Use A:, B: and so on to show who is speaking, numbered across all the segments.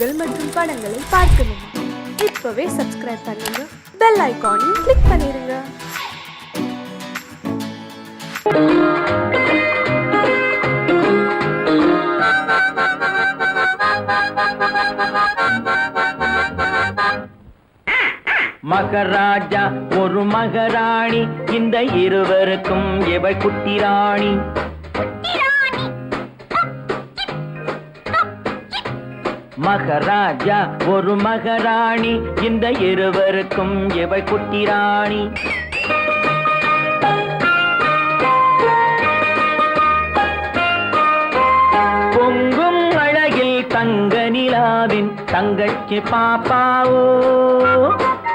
A: நிகழ்ச்சிகள் மற்றும் படங்களை பார்க்கணுமா? இப்பவே சப்ஸ்கிரைப் பண்ணுங்க, பெல் ஐகானையும் கிளிக் பண்ணிருங்க.
B: மகராஜா ஒரு மகராணி, இந்த இருவருக்கும் எவள் குட்டி ராணி. மகராஜா ஒரு மகராணி, இந்த இருவருக்கும் எவள் குட்டி ராணி. பொங்கும் அழகில் தங்க நிலாவின் தங்கச்சி பாப்பாவோ.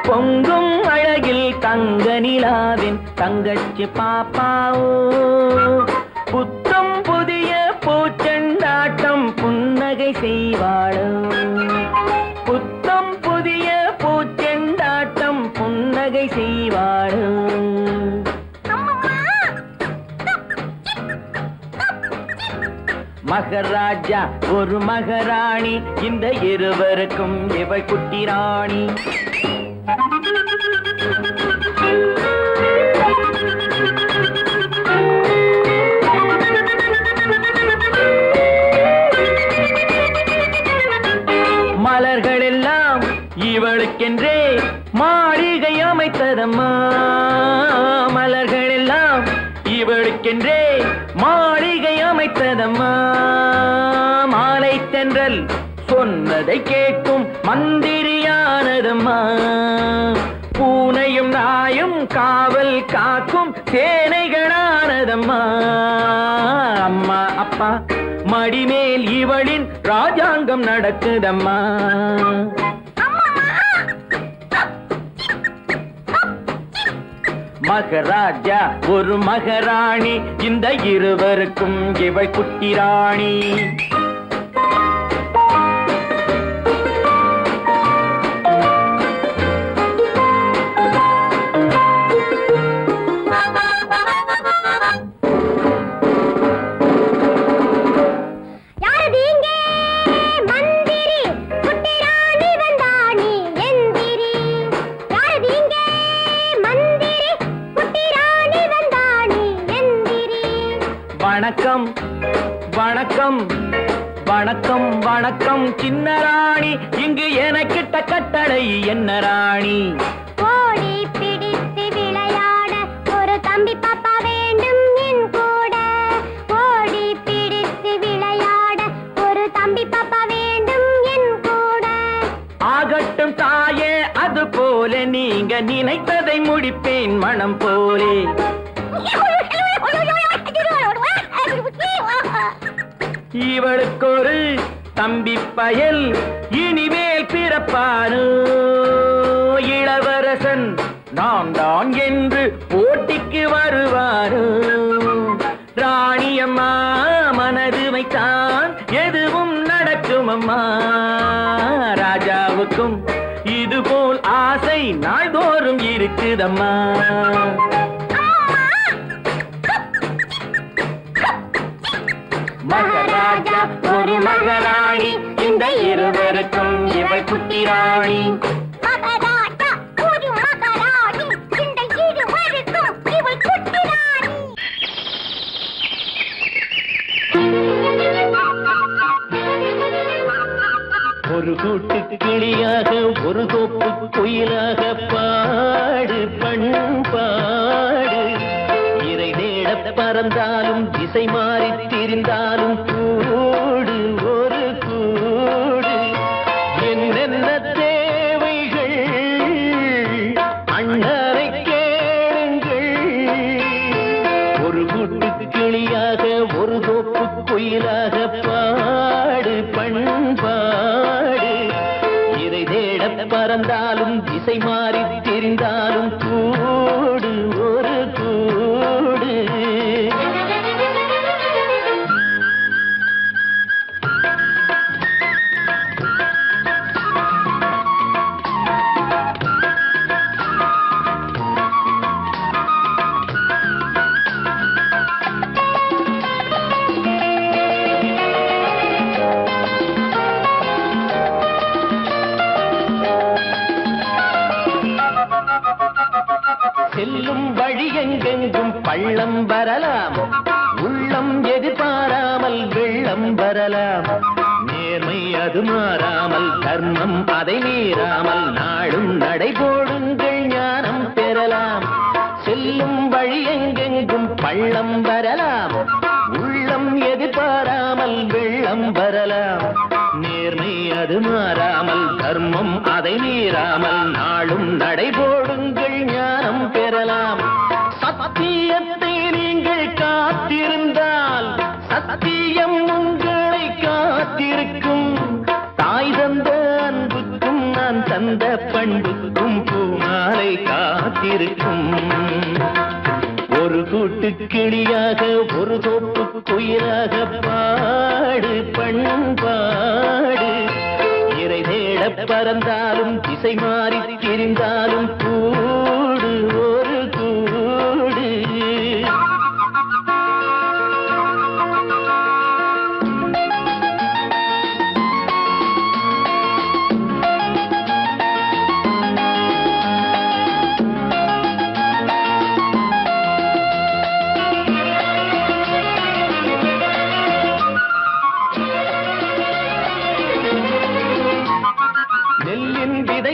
B: பொங்கும் அழகில் தங்க நிலாவின் தங்கச்சி பாப்பாவோ. புத்தம் புதிய பூச்செண்டாட்டம் புன்னகை செய்வாளோ. புத்தம் புதிய பூச்செண்டாட்டம் புன்னகை செய்வாளோ. மகராஜா ஒரு மகராணி, இந்த இருவருக்கும் இவள் குட்டி ராணி. மலர்கள் எல்லாம் இவளுக்கென்றே மாளிகை அமைத்ததம்மா. மலர்கள் எல்லாம் இவளுக்கென்றே மாளிகை அமைத்ததம்மா. மாலை தென்றல் சொன்னதை கேட்கும் மந்திரியானதம்மா. பூனையும் நாயும் காவல் காக்கும் சேனைகளானதம்மா. அம்மா அப்பா மடிமேல் இவளின் ராஜாங்கம் நடக்குதம்மா. மகராஜா ஒரு மகராணி, இந்த இருவருக்கும் இவள் குட்டி ராணி. வணக்கம் வணக்கம் வணக்கம் வணக்கம் சின்ன ராணி, இங்கு எனக்கிட்ட கட்டளை என்ன ராணி?
C: ஓடி பிடித்து விளையாட ஒரு தம்பி பாப்பா வேண்டும் என் கூட. ஓடி பிடித்து விளையாட ஒரு தம்பி பாப்பா வேண்டும் என் கூட.
B: ஆகட்டும் தாயே, அது போல நீங்க நினைத்ததை முடிப்பேன் மனம் போலே. இவளுக்கு ஒரு தம்பி பயல் இனிமேல் பிறப்பானோ. இளவரசன் நான் தான் என்று போட்டிக்கு வருவானோ. ராணியம்மா மனது வைத்தான் எதுவும் நடக்கும் அம்மா. ராஜாவுக்கும் இதுபோல் ஆசை நாள்தோறும் இருக்குதம்மா. மகராஜா ஒரு மகராணி, இந்த இருவருக்கும் இவள் குட்டி ராணி.
C: மகராஜா ஒரு மகராணி, இந்த இருவருக்கும் இவள் குட்டி ராணி.
B: ஒரு கூட்டு கிளியாக ஒரு தோப்பு குயிலாக பாடு பண்பாடு. இறை தேட பறந்தாலும் திசை மாறி திரிந்தாலும் கூடு ஒரு கூடு. என்னென்ன தேவைகள் அண்ணரை கேளுங்கள். ஒரு கூட்டு கிளியாக ஒரு தோப்பு குயிலாக பாடு பண்பாடு. இறை தேட பறந்தாலும் திசை மாறி திரிந்தாலும் கூடு ஒரு கூடு. செல்லும் வழி எங்கெங்கும் பள்ளம் வரலாம், உள்ளம் எதிர்பாராமல் வெள்ளம் வரலாம். நேர்மை அது மாறாமல், தர்மம் அதை மீறாமல், நாடும் நடைபோடுங்கள் ஞானம் பெறலாம். செல்லும் வழி எங்கெங்கும் பள்ளம் வரலாம், உள்ளம் எதிர்பாராமல் வெள்ளம் வரலாம். நேர்மை அது மாறாமல், தர்மம் அதை மீறாமல், நாளும் நடைபோடுங்கள் ஞானம் பெறலாம். சத்தியத்தை நீங்கள் காத்திருந்தால் சத்தியம் உங்களை காத்திருக்கும். தாய் தந்த அன்புக்கும் நான் தந்த பண்புக்கும் பூமாலை காத்திருக்கும். ஒரு கூட்டு கிளியாக ஒரு தோப்பு குயிலாக பாடு பண்பாடு. இறை தேட பறந்தாலும் திசை மாறி திரிந்தாலும் கூடு ஒரு கூடு.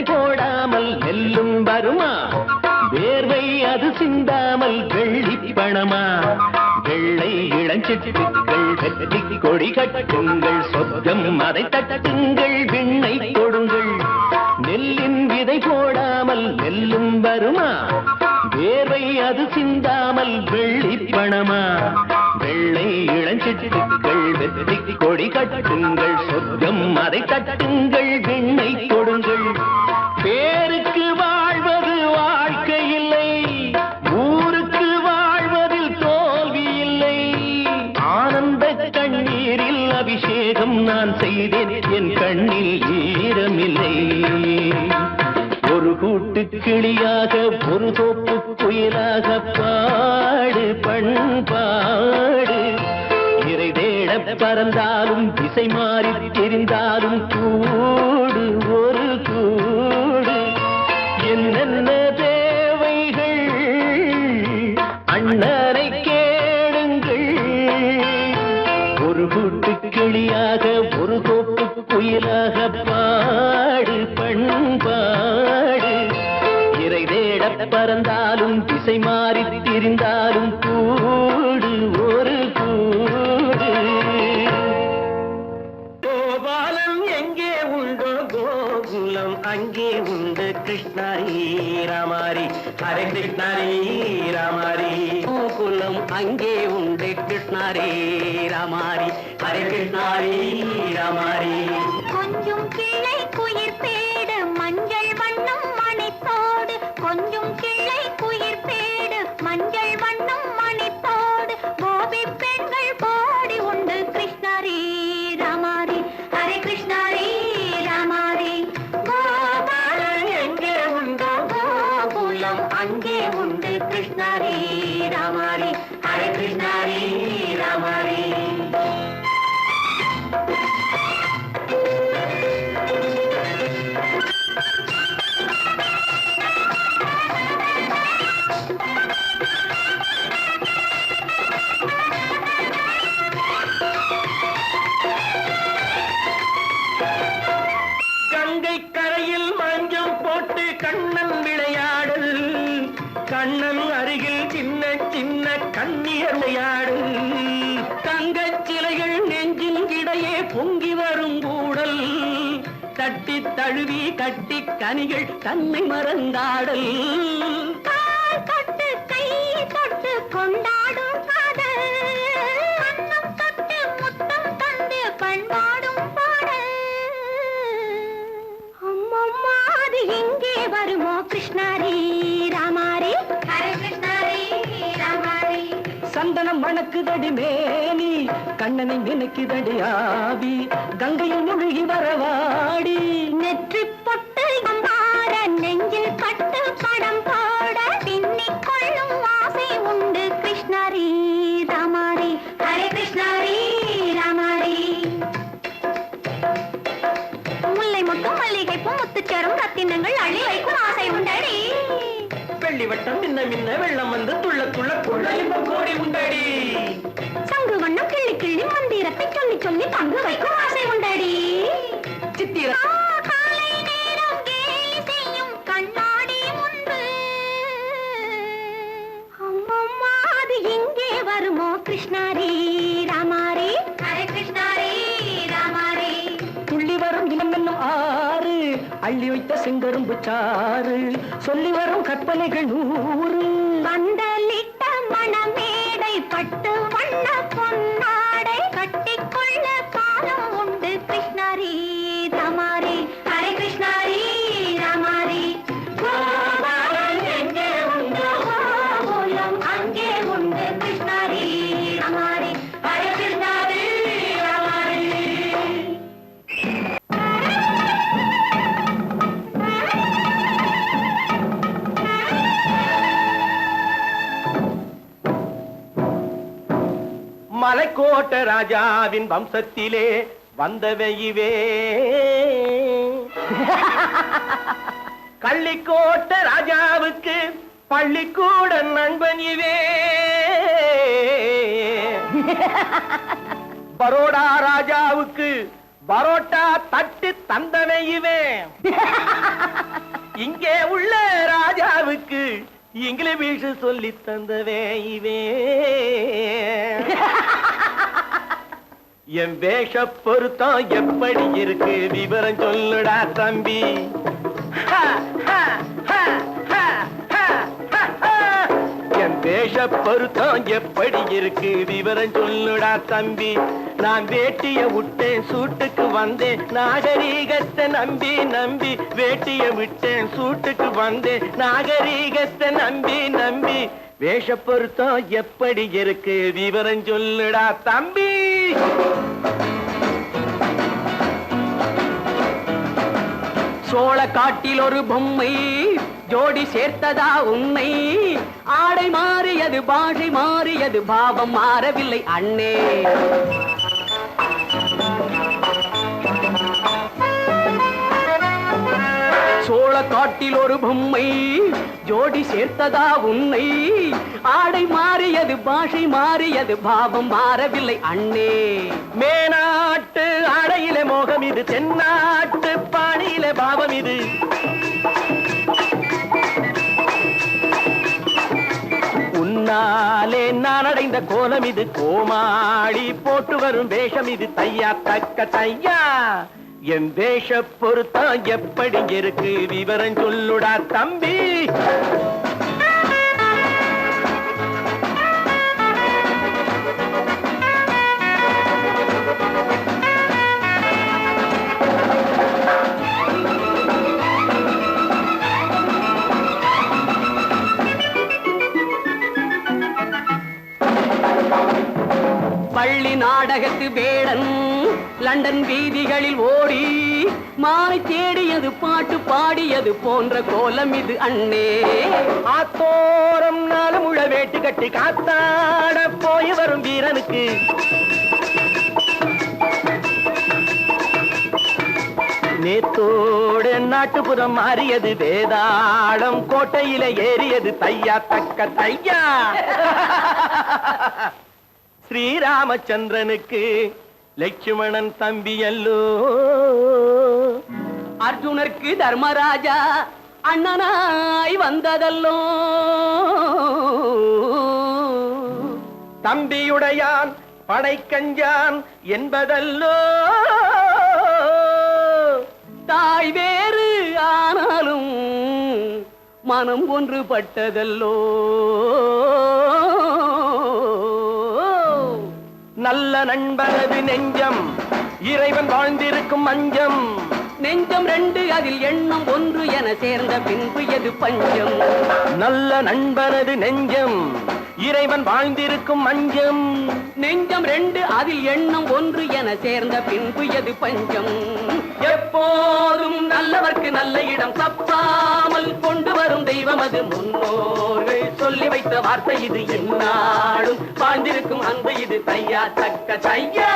B: போடாமல் நெல்லும் வருமா, வேர்வை அது சிந்தாமல் வெள்ளி பணமா. வெள்ளை இளஞ்சிட்டுக்கள் வெற்றி கொடி கட்டுங்கள், சொர்க்கம் அதை தட்டுங்கள், விண்ணை கொடுங்கள். நெல்லின் விதை போடாமல் நெல்லும் வருமா, வேர்வை அது சிந்தாமல் வெள்ளி பணமா. வெள்ளை இளஞ்சிட்டுக்கள் வெற்றி கொடி கட்டுங்கள், சொர்க்கம் அதை தட்டுங்கள், விண்ணை கொடுங்கள். பேருக்கு வாழ்வது வாழ்க்கை இல்லை, ஊருக்கு வாழ்வதில் தோல்வி இல்லை. ஆனந்த கண்ணீரில் அபிஷேகம் நான் செய்தேன், என் கண்ணில் ஈரமில்லை. ஒரு கூட்டு கிளியாக ஒரு தோப்பு குயிலாக பாடு பண்பாடு. இறை தேட பறந்தாலும் திசை மாறி தெரிந்தாலும் கூடு ஒரு கூடு. என்னென்ன தேவைகள் அண்ணரை கேளுங்கள். ஒரு கூட்டு கிளியாக ஒரு தோப்பு குயிலாக பாடு பண்பாடு. இறை தேட பறந்தாலும் திசை மாறி திரிந்தாலும் கூடு ஒரு கூடு.
D: கோபாலம் எங்கே உண்டோ கோகுலம் அங்கே உண்டு. கிருஷ்ணாரி ராமாரி ஹரே கிருஷ்ணாரி ராமாரி. கோகுலம் அங்கே உண்டு. கிருஷ்ணாரி ராமாரி ஹரே கிருஷ்ணாரி ராமாரி.
C: கொஞ்சம் கிளை குயிர் பேடு மஞ்சள் வண்ணம் மணித்தோடு. கொஞ்சம் கிளை குயிர் பேடு மஞ்சள் வண்ணம் மணித்தோடு. கோபி பெண்கள் போடி உண்டு. கிருஷ்ணாரி ராமாரி ஹரே கிருஷ்ணாரி ராமாரி. கோபாலம் எங்கே உண்டோ கோகுலம் அங்கே உண்டு. கிருஷ்ணாரி ராமாரி ஹரே கிருஷ்ணாரி ராமாரி.
D: கங்கை கரையில் மஞ்சம் போட்டு கண்ணன் விளையாடல். கண்ணன் அருகில் சின்ன சின்ன கண்ணியர் விளையாடு. தங்கச் சிலைகள் நெஞ்சின் இடையே பொங்கி வரும் கூடல். தட்டி தழுவி கட்டி கனிகள் தன்னை மறந்தாடல்.
C: கால் தொட்டு கை தொட்டு கொண்டாடும் காதல். கண்ணம் தொட்டு முத்தம் தந்து பண்பாடும் பாடல். அம்மம்மா அது எங்கே வருமோ. கிருஷ்ணாரி ராமாரி ஹரே கிருஷ்ணாரி ராமாரி.
D: சந்தனம் மணக்குதடி மேனி, கண்ணனை நினைக்குதடி ஆவி. கங்கையில் முழுகி வரவாடி.
C: நெற்றி பொட்டு அம்பார நெஞ்சில் பட்டு படம் போட பின்னிக் கொள்ளும் ஆசை உண்டு. கிருஷ்ணாரி ராமாரி ஹரே கிருஷ்ணாரி ராமாரி. முல்லை மொட்டும் மல்லிகைப்பூ முத்துச்சேரும் ரத்தினங்கள் அள்ளி வைக்கும் ஆசை உண்டடி.
D: வெள்ளி வட்டம் மின்ன மின்ன வெள்ளம் வந்து துள்ள துள்ள கொள்ள இன்பம் கோடி உண்டடி.
C: சங்கு வண்ணம் கிள்ளி கிள்ளி மந்திரத்தை சொல்லி சொல்லி பங்கு வைக்கும் ஆசை உண்டடி.
D: சித்திர
C: காலை நேரம் கேலி செய்யும் கண்ணாடி உண்டு. அம்மம்மா அது எங்கே வருமோ கிருஷ்ணாரி ராமாரி. ஹரே கிருஷ்ணாரி ராமாரி.
D: துள்ளி வரும் இனம் என்னும் ஆறு, அள்ளி வைத்த செங்கரும்பு சாறு, சொல்லி வரும் கற்பனைகள் 100.
C: பந்தலிட்ட மணமேடை பட்டு வண்ண பொன்னாடை கட்டிக்கொள்ள காலம் உண்டு கிருஷ்ணாரி ராமாரி. ஹரே கிருஷ்ணாரி ராமாரி. கோபாலன் எங்கே உண்டோ கோலம் அங்கே உண்டு கிருஷ்ணாரி ராமாரி. ஹரே கிருஷ்ணாரி ராமாரி.
D: மலைக்கோட்ட ராஜாவின் வம்சத்திலே வந்தவையுவே, கள்ளிக்கோட்ட ராஜாவுக்கு பள்ளிக்கூட நண்பன் இவே, பரோடா ராஜாவுக்கு பரோட்டா தட்டு தந்தனையுவே, இங்கே உள்ள ராஜாவுக்கு இங்கிலீஷ் சொல்லி தந்தவே இவே. என் வேஷ பொருத்தம் எப்படி இருக்கு விவரம் சொல்லுடா தம்பி. என் வேஷ பொருத்தம் எப்படி இருக்கு விவரம் சொல்லுடா தம்பி. நான் வேட்டிய விட்டேன் சூட்டுக்கு வந்தேன் நாகரீகத்தை நம்பி நம்பி. வேட்டிய விட்டேன் சூட்டுக்கு வந்தேன் நாகரீகத்தை நம்பி நம்பி. வேஷ பொருத்தம் எப்படி இருக்கு விவரம் சொல்லுடா தம்பி. சோழ காட்டில் ஒரு பொம்மை ஜோடி சேர்த்ததா உன்னை. ஆடை மாறியது பாஷை மாறியது பாவம் மாறவில்லை அண்ணே. சோழ காட்டில் ஒரு பொம்மை ஜோடி சேர்த்ததா உன்னை. ஆடை மாறியது பாஷை மாறியது பாவம் மாறவில்லை அண்ணே. மேனாட்டு ஆடையில மோகம் இது, தென்னாட்டு பாணியில பாவம் இது. உன்னாலே நான் அடைந்த கோலம் இது, கோமாளி போட்டு வரும் வேஷம் இது. தையா தக்க தையா என் வேஷ பொருத்தம் எப்படி இருக்கு விவரம் சொல்லுடா தம்பி. பள்ளி நாடகத்து வேடன் லண்டன் வீதிகளில் ஓடி மாலை தேடியது பாட்டு பாடியது போன்ற கோலம் இது அண்ணே. ஆத்தோரம் 4 முழ வேட்டு கட்டி காத்தாட போய் வரும் வீரனுக்கு நேத்தோடு நாட்டுப்புறம் மாறியது. வேதாளம் கோட்டையில ஏறியது. தையா தக்க தையா ஸ்ரீராமச்சந்திரனுக்கு லட்சுமணன் தம்பி அல்லோ. அர்ஜுனருக்கு தர்மராஜா அண்ணனாய் வந்ததல்லோ. தம்பியுடையான் படைக்கஞ்சான் என்பதல்லோ. தாய் வேறு ஆனாலும் மனம் ஒன்றுபட்டதல்லோ. நல்ல நண்பனது நெஞ்சம் இறைவன் வாழ்ந்திருக்கும் மஞ்சம். நெஞ்சம் 2 அதில் எண்ணம் 1 என சேர்ந்த பின்பு எது பஞ்சம். நல்ல நண்பனது நெஞ்சம் இறைவன் வாழ்ந்திருக்கும் மஞ்சம். நெஞ்சம் 2 அதில் எண்ணம் 1 என சேர்ந்த பின்பு எது பஞ்சம். எப்போதும் நல்லவர்க்கு நல்ல இடம் தப்பாமல் கொண்டு வரும் தெய்வம் அது. முன்னோர்கள் சொல்லி வைத்த வார்த்தை இது. என்னாலும் வாழ்ந்திருக்கும் அன்பு இது. தையா தக்க தையா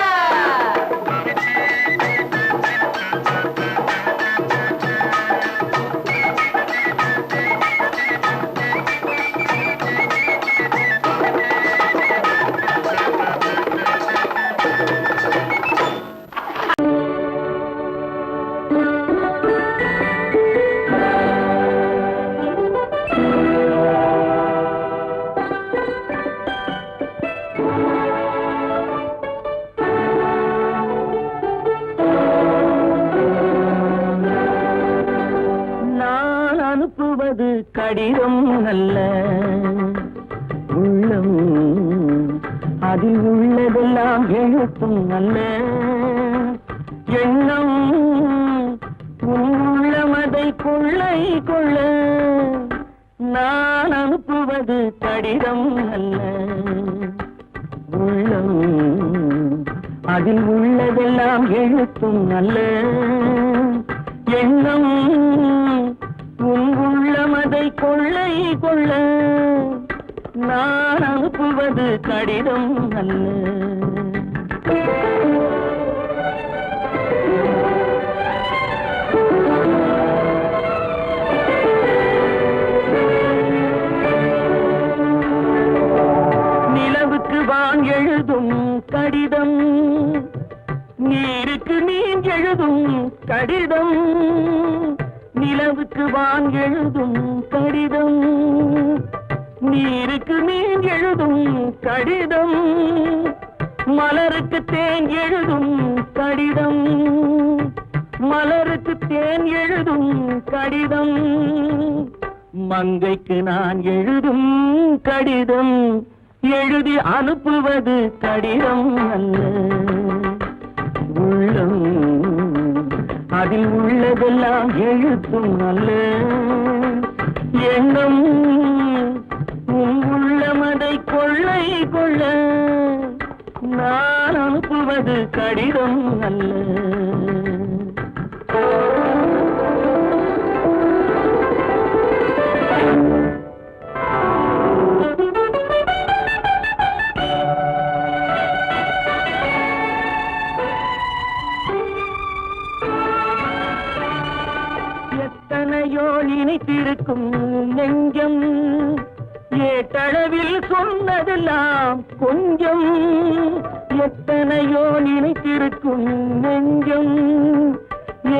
B: அனுப்புவது கடிதம் அல்ல உள்ளம் அதில் உள்ளதெல்லாம் எழுத்தும் அல்ல எண்ணம் உள்ளமதை கொள்ளை கொள்ள நான் அனுப்புவது கடிதம் அல்ல உள்ளம் அதில் உள்ளதெல்லாம் எழுத்தும் அல்ல எண்ணம் உள்ளமதை கொள்ளை கொள்ள நான் அனுப்புவது கடிதம் அல்ல நிலவுக்கு வான் எழுதும் கடிதம் நீருக்கு நீர் எழுதும் கடிதம் நிலவுக்கு வான் எழுதும் கடிதம் நீருக்கு நீர் எழுதும் கடிதம் மலருக்கு தேன் எழுதும் கடிதம் மலருக்கு தேன் எழுதும் கடிதம் மங்கைக்கு நான் எழுதும் கடிதம் எழுதி அனுப்புவது கடிதம் அல்ல உள்ளம் அதில் உள்ளதெல்லாம் எழுத்தும் அல்ல எண்ணம் உள்ளமதை கொள்ளை கொள்ள நான் அனுப்புவது கடிதம் அல்ல எத்தனையோ நினைத்திருக்கும் நெஞ்சம் ஏட்டளவில் சொன்னதெல்லாம் கொஞ்சம் எத்தனையோ நினைத்திருக்கும் நெஞ்சம்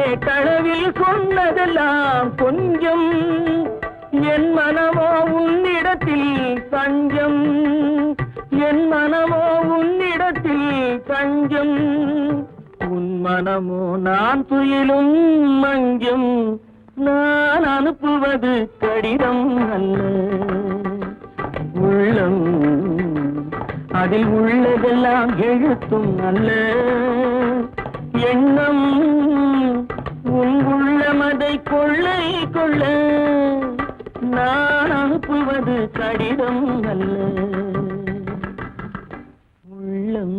B: ஏட்டளவில் சொன்னதெல்லாம் கொஞ்சம் என் மனமோ உன்னிடத்தில் தஞ்சம் என் மனமோ உன்னிடத்தில் தஞ்சம் உன் மனமோ நான் துயிலும் மஞ்சம் நான் அனுப்புவது கடிதம் அல்ல உள்ளம் அதில் உள்ளதெல்லாம் எழுத்தும் அல்ல எண்ணம் உன் உள்ளமதை கொள்ளை கொள்ள நான் அனுப்புவது கடிதம் அல்ல உள்ளம்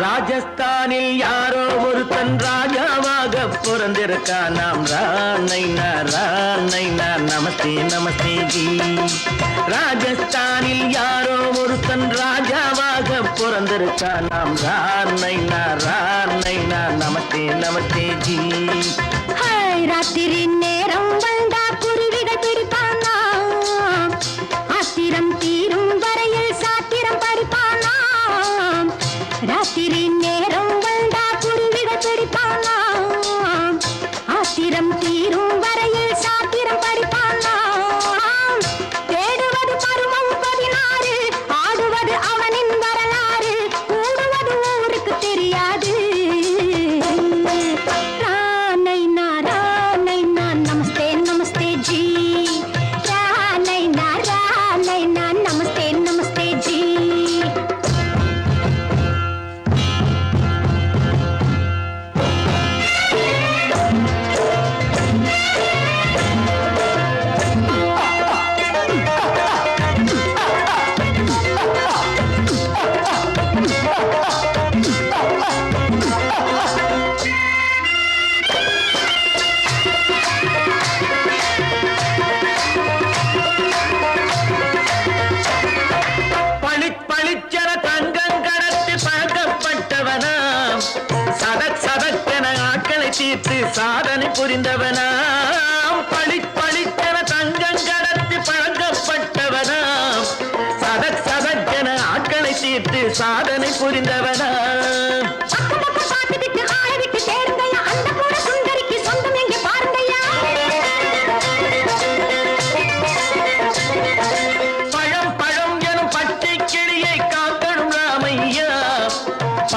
B: ராஜஸ்தானில் யாரோ ஒருத்தன் ராஜாவாக பிறந்திருக்கான் நாம் ராணைனா நமஸ்தே நமஸ்தே ஜி ராஜஸ்தானில் யாரோ ஒருத்தன் ராஜாவாக பிறந்திருக்கான் நாம் ராணைனா நமஸ்தே நமஸ்தே ஜி
C: ராத்திரி நேரம் வந்தா குருவிகள் பிடிப்பானா ஆத்திரம் தீரும் வரையில் சாத்திரம் படிப்பானா ராத்திரி நேரம் வந்தா குருவிகள் பிடிப்பானா ஆத்திரம் தீரும் வரையில் சாத்திரம் படிப்பானா தேடுவது பருவம் 16 ஆடுவது அவனின் வரலாறு கூடுவது ஊருக்கு தெரியாது நமஸ்தே நமஸ்தே ஜி நமஸ்தே நமஸ்தே ஜி
B: பளிச்சென தங்கம் கடத்தி பழக்கப்பட்டவனாம் சதக் என ஆட்களை தீர்த்து சாதனை புரிந்தவனாம் பளிச்சென தீர்த்து சாதனை புரிந்தவனா
C: பார்த்துவிட்டு ஆளை விட்டு தேடுங்கய்யா அந்த கூட சுந்தரிக்கு சொந்தம் எங்கே பாருங்கய்யா
B: பழம் பழம் எனும் பச்சை கிளியை காக்கணும் ராமையா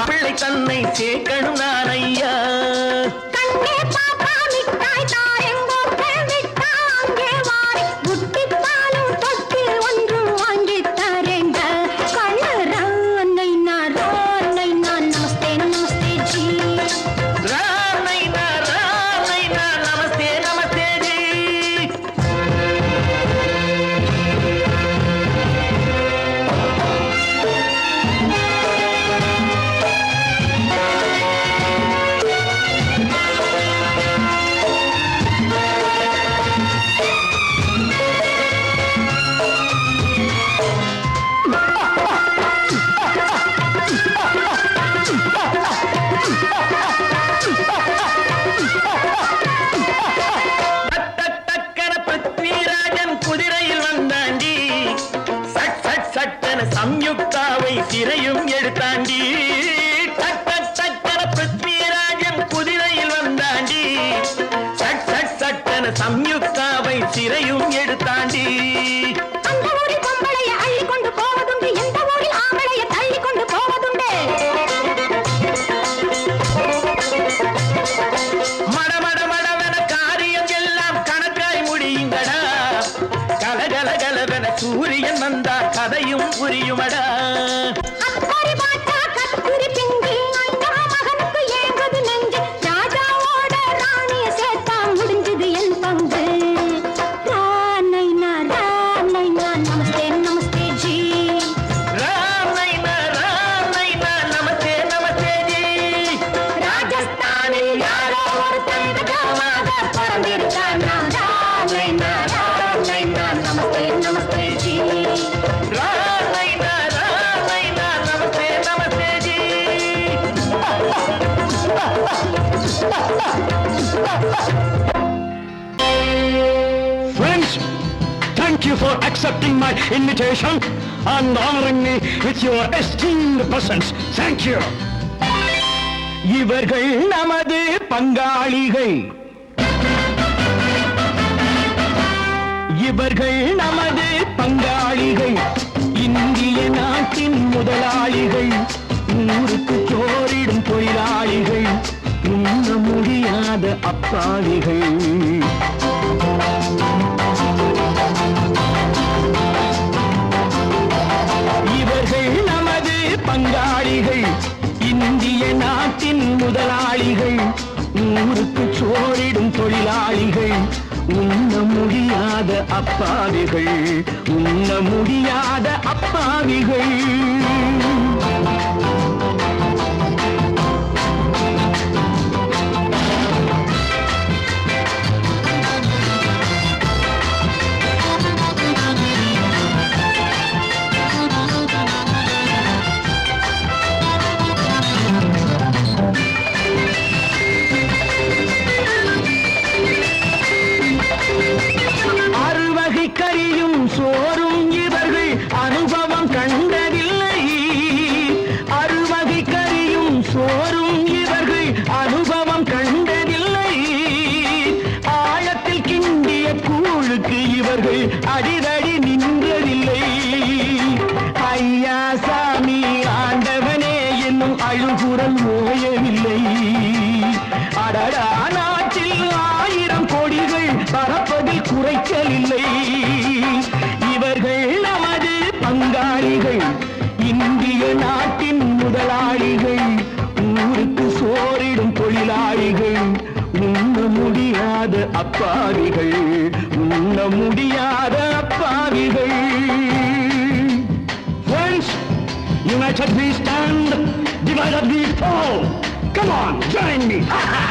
B: பிள்ளை தன்னை சேர்க்கணும் நான் ஐயா
C: கண்ணே பாப்பா மிட்டாய் தாரெங்கோ விட்டா அங்கே வாரி புட்டி பாலும் தொட்டு ஒன்று வாங்கி தரேங்க கண்ணு ரானை நான் நமஸ்தே நமஸ்தே ஜி
B: ராமை நான் நமஸ்தே நமஸ்தே ஜி டக்கன பிருத்விராஜன் குதிரையில் வந்தாண்டி சட் சட் சட்டன சம்யுக்தாவை சிறையும் எடுத்தாண்டி டக்கன பிருத்விராஜன் குதிரையில் வந்தாண்டி சட் சட் சட்டன சம்யுக்தாவை சிறையும் எடுத்தாண்டி
C: அந்த ஊரில் பொம்பளைய அள்ளி கொண்டு போவதுண்டு எந்த ஊரில் ஆம்பளைய தள்ளி கொண்டு போவதுண்டு
B: மட மட மடவென காரியம் எல்லாம் கணக்காய் முடியுங்கடா கலகல கலவென சூரியன் வந்தா கதையும் புரியுமடா
C: அக்கறை பாட்டா கத்திரி பிஞ்சு அந்த மகனுக்கு ஏங்குது நெஞ்சு ராஜாவோட ராணிய சேர்த்தா முடிஞ்சது என் பங்கு ரானை நான் நமஸ்தே நமஸ்தே ஜி
B: ராமை நான் நமஸ்தே நமஸ்தே ஜி
C: ராஜஸ்தானில் யாரோ ஒரு தங்கமாக பறந்திருக்கான் ரானை நான் நமஸ்தே நமஸ்தே ஜி
B: ராமை நான் நமஸ்தே நமஸ்தே G
E: Friends, thank you for accepting my invitation and honoring me with your esteemed presence. Thank you. இவர்கள் நமது பங்காளிகள் இவர்கள் நமது பங்காளிகள் இந்திய நாட்டின் முதலாளிகள் ஊருக்கு சோறிடும் தொழிலாளிகள் உண்ண முடியாத அப்பாவிகள் இவர்கள் நமது பங்காளிகள் இந்திய நாட்டின் முதலாளிகள் ஊருக்கு சோறிடும் தொழிலாளிகள் உண்ண முடியாத அப்பாவிகள் உண்ண முடியாத அப்பாவிகள் அறுவகை கறியும் சோறும் இவர்கள் அனுபவம் கண்டதில்லை அறுவகை கறியும் சோறும் இவர்கள் அனுபவம் கண்டதில்லை ஆழத்தில் கிண்டிய கூழுக்கு இவர்கள் அடிதடி நின்றதில்லை ஐயா சாமி ஆண்டவனே என்னும் அழுகுரல் ஓயவில்லை அடடா நாட்டில் 1000 கோடிகள் பறப்பதில் குறைச்சலில்லை இவர்கள் நமது பங்காளிகள் இந்திய நாட்டின் முதலாளிகள் ஊருக்கு சோறிடும் தொழிலாளிகள் உண்ண முடியாத அப்பாவிகள் உண்ண முடியாத அப்பாவிகள் Friends, united we stand, divided we fall. Come on, join me. Ha ha!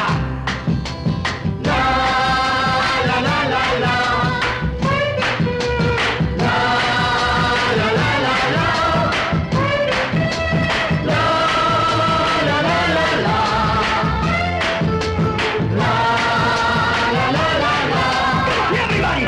E: Everybody!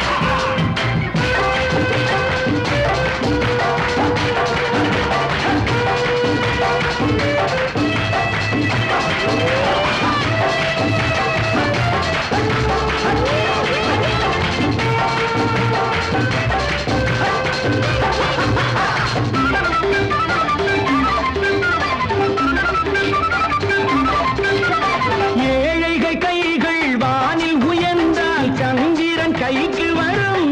B: கைக்கு வரும்.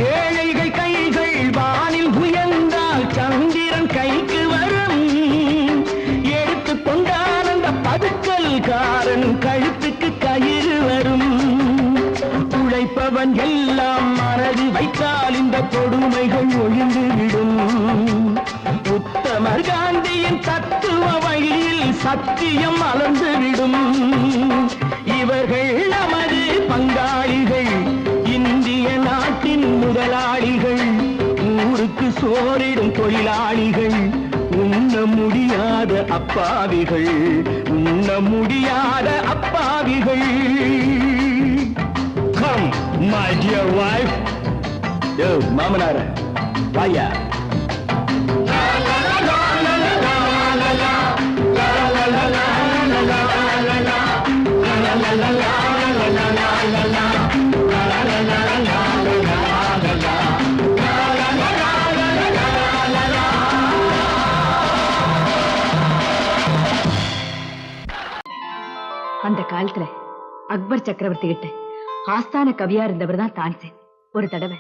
B: ஏழைகள் கைகள் வானில் உயர்ந்தால் சந்திரன் கைக்கு வரும். எடுத்து கொண்டால் அந்த பதுக்கல்காரன் கழுத்துக்கு கயிறு வரும். உழைப்பவன் எல்லாம் மனது வைத்தால் இந்த கொடுமைகள் ஒழிந்துவிடும். உத்தமர் காந்தியின் தத்துவ வழியில் சத்தியம் மலர்ந்துவிடும். இவர்கள் நமது பங்காளிகள், இந்திய நாட்டின் முதலாளிகள், ஊருக்கு சோறிடும் தொழிலாளிகள், உண்ண முடியாத அப்பாவிகள், உண்ண முடியாத அப்பாவிகள்.
E: Come, my dear wife.
B: யோ மாமனார வாயா.
F: அந்த காலத்துல அக்பர் சக்கரவர்த்தி கிட்ட ஆஸ்தான கவியா இருந்தவர் தான் தான்சேன். ஒரு தடவை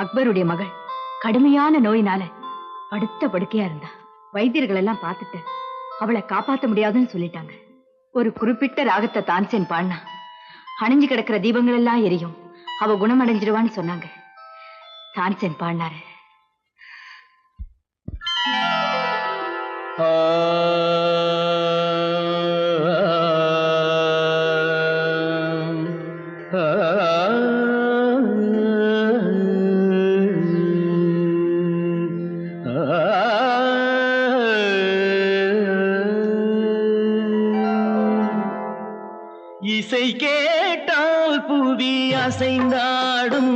F: அக்பருடைய மகள் கடுமையான நோயினால படுத்த படுக்கையா இருந்தா. வைத்தியர்கள் எல்லாம் பார்த்துட்டு அவளை காப்பாத்த முடியாதுன்னு சொல்லிட்டாங்க. ஒரு குறிப்பிட்ட ராகத்தை தான்சேன் பாடினா அணைஞ்சு கிடக்கிற தீபங்கள் எல்லாம் எரியும், அவ குணமடைஞ்சிடுவான்னு சொன்னாங்க. தான்சேன் பாடினாரு.
B: இசை கேட்டால் புவி அசைந்தாடும்,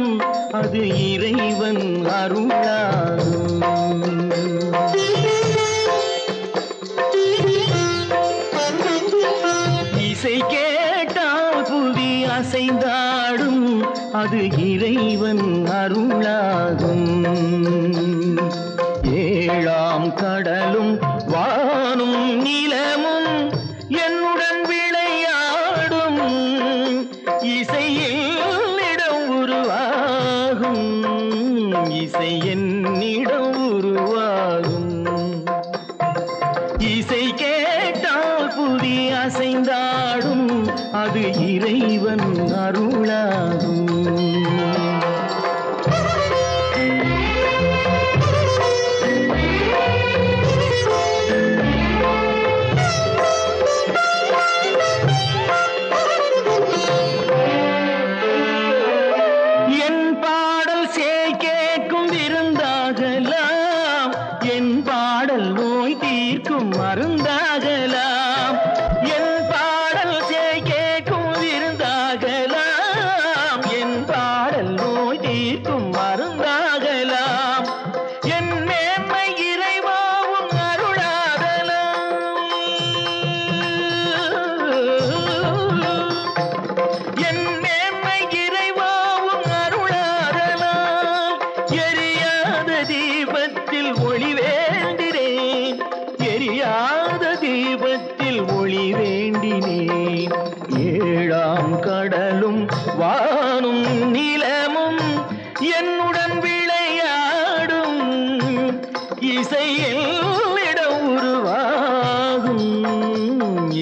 B: அது இறைவன் அருளாகும். இசை கேட்டால் புவி அசைந்தாடும், அது இறைவன் அருளாகும். ஏழாம் கடலும் வானும் நிலமும் என்னுடன் விளையாடும், இசையில் இடம் உருவாகும், இசை என்னிடம் உருவாகும். இசை கேட்டால் புதி அசைந்தாடும், அது இறைவன் அருளாகும். மருந்தாகலாம் என் பாடல் கேட்கும் விருந்தாகலாம், என் பாடல் நோய் தீர்க்கும் மருந்தாகலாம், என் மேன்மை இறைவாவும் அருளாகலாம். என் மேன்மை இறைவாவும் அருளாகலாம். எரியாத தீபத்தில் ஒளி வேண்டினேன், எரியாத தீபத்தில் ஒளி வேண்டினேன். ஏழாம் கடலும் வானும் நிலமும் என்னுடன் விளையாடும், இசையில் இடம் உருவாகும்,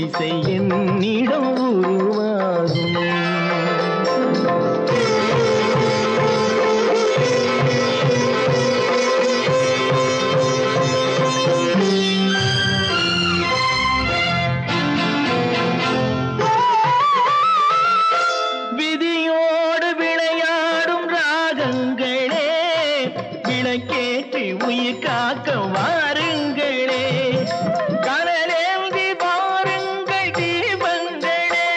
B: இசை என்னிடம் உருவாகும். விதியோடு விளையாடும் ராகங்களே, விளக்கேற்றி உயிர் காக்க வாருங்களே, கனலேந்தி வாருங்கள் தீபங்களே.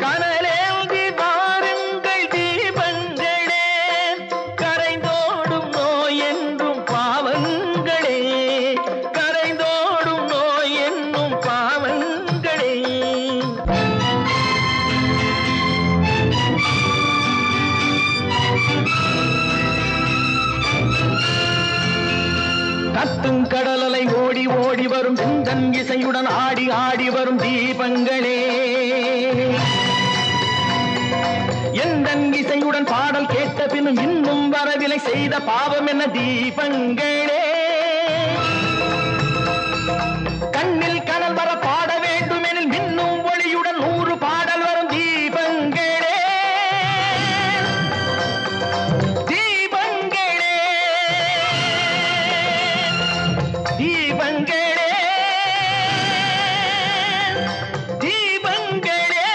B: கனலேந்தி வாருங்கள் தீபங்களே, கரைந்தோடும் நோய் என்றும் பாவங்களே, கரைந்தோடும் நோய் என்னும் பாவங்களே. கத்தும் கடலலை ஓடி ஓடி வரும் இந்த உந்தன் இசையுடன் ஆடி ஆடி வரும் தீபங்களே, எந்தன் இசையுடன் பாடல் கேட்ட பின்னும் இன்னும் வரவில்லை செய்த பாவம் என்ன தீபங்களே. கண்ணில் கனல் வர பாட வேண்டுமெனில் மின்னும் ஒளியுடன் 100 பாடல் வரும் தீபங்களே, தீபங்களே, தீபங்களே, தீபங்களே.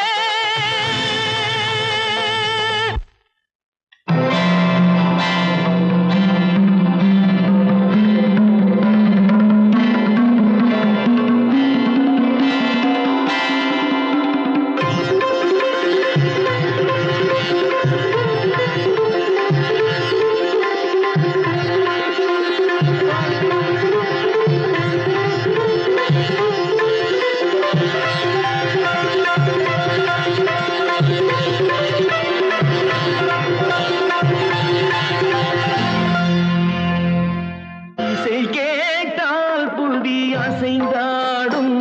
B: இசை கேட்டால் புவி அசைந்தாடும்,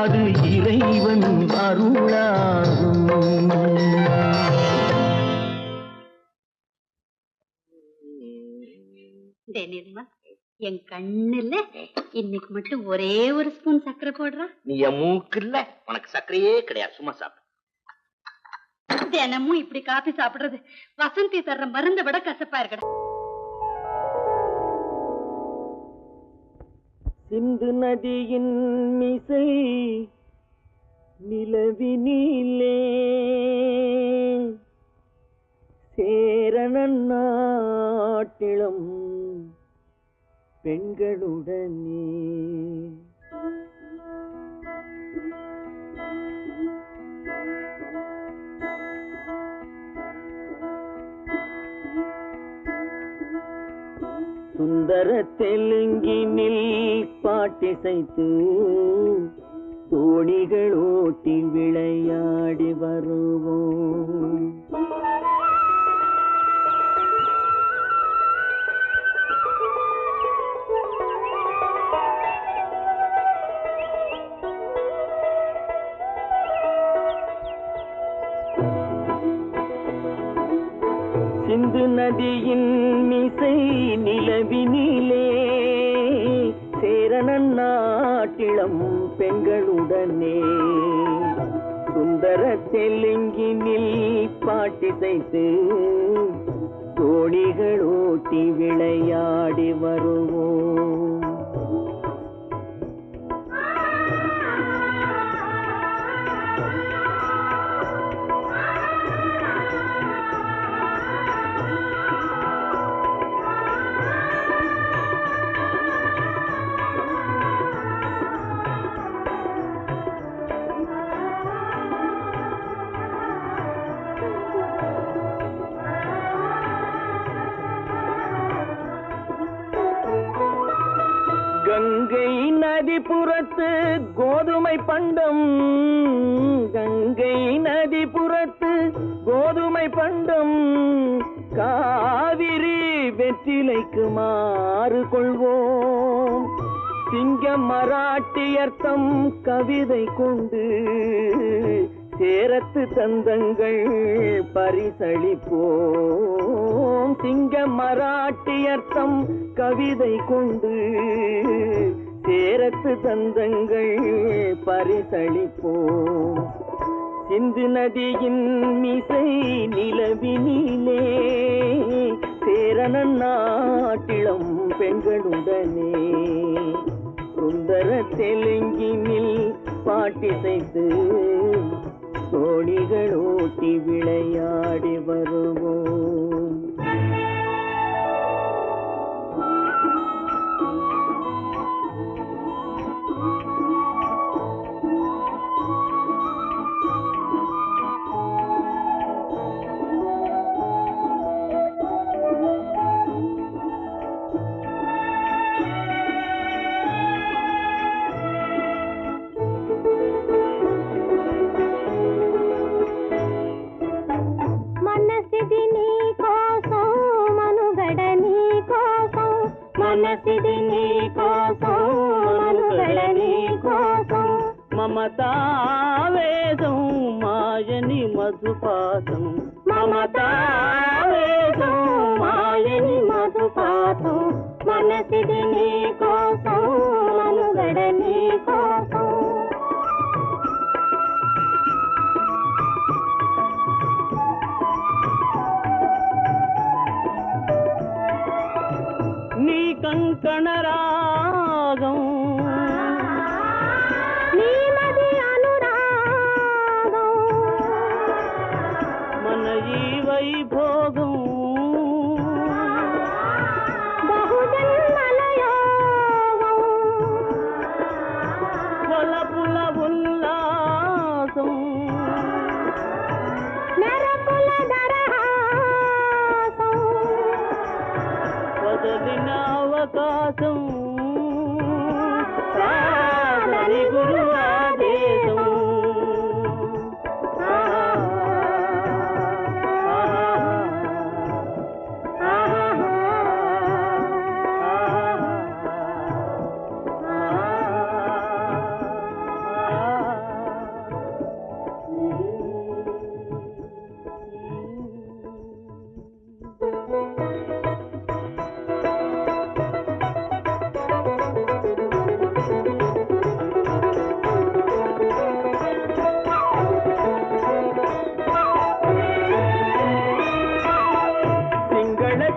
B: அது இறைவன் அருளாகும்.
C: என் கண்ணுல இன்னைக்கு மட்டும் ஒரே ஒரு ஸ்பூன் சர்க்கரை போடுறா.
B: நீ என் மூக்கு இல்ல, உனக்கு சர்க்கரையே கிடையாது, சும்மா சாப்பிடு.
C: தினமும் இப்படி காபி சாப்பிடுறது வசந்தி தர்ற மருந்த விட கசப்பா இருக்கடா.
B: சிந்து நதியின் மிசை நிலவினிலே சேரணன் நாட்டிளம் பெண்களுடனே. சுந்தர தெலுங்கினில் பாட்டிசைத்து தோணிகள் ஓட்டி விளையாடி வருவோம். சிந்து நதியின் மிசை நிலவினிலே சேரணன் நாட்டிளம் பெண்களுடனே சுந்தர தெலுங்கினில் பாட்டிசைத்து தோணிகள் ஓட்டி விளையாடி வருவோம். கங்கை நதிபுறத்து கோதுமை பண்டம், கங்கை நதிபுறத்து கோதுமை பண்டம், காவிரி வெற்றிலைக்கு மாறு கொள்வோம். சிங்கம் மராட்டியர்த்தம் கவிதை கொண்டு சேரத்து தந்தங்கள் பரிசளிப்போம். சிங்கம் மராட்டியர்த்தம் கவிதை கொண்டு சேரத்து தந்தங்கள் பரிசளிப்போம். சிந்து நதியின் மிசை நிலவினிலே சேரணன் நாட்டிளம் பெண்களுடனே சுந்தர தெலுங்கினில் பாட்டிசைத்து தோணிகள் ஓட்டி விளையாடி வருவோம்.
C: మనసిది నీ కోసం
D: మమతావేదం మాయని మధుపాతం మమతావేదం మాయని మధుపాతం
C: మనసిది నీ కోసం మనుగడ నీ కోసం
D: నీ కంకణ రాగం
C: నీ మది అనురాగం
D: మన ఈ వైభోగం
C: బహుజన్మల యోగం
D: కొలపుల ఉల్లాసం
C: మెరపుల దరహాసం
D: వదలిన అవకాశం కాదని గురు ఆదేశం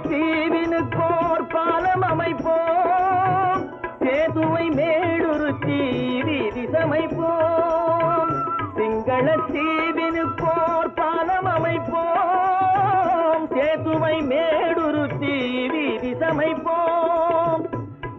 D: சிங்களத்தீவினுக்கோர் பாலம் அமைப்போம் சேதுவை மேடுருத்தி வீதி சமைப்போம் சிங்களத்தீவினுக்கோர் பாலம் அமைப்போம் சேதுவை மேடுருத்தி வீதி சமைப்போம்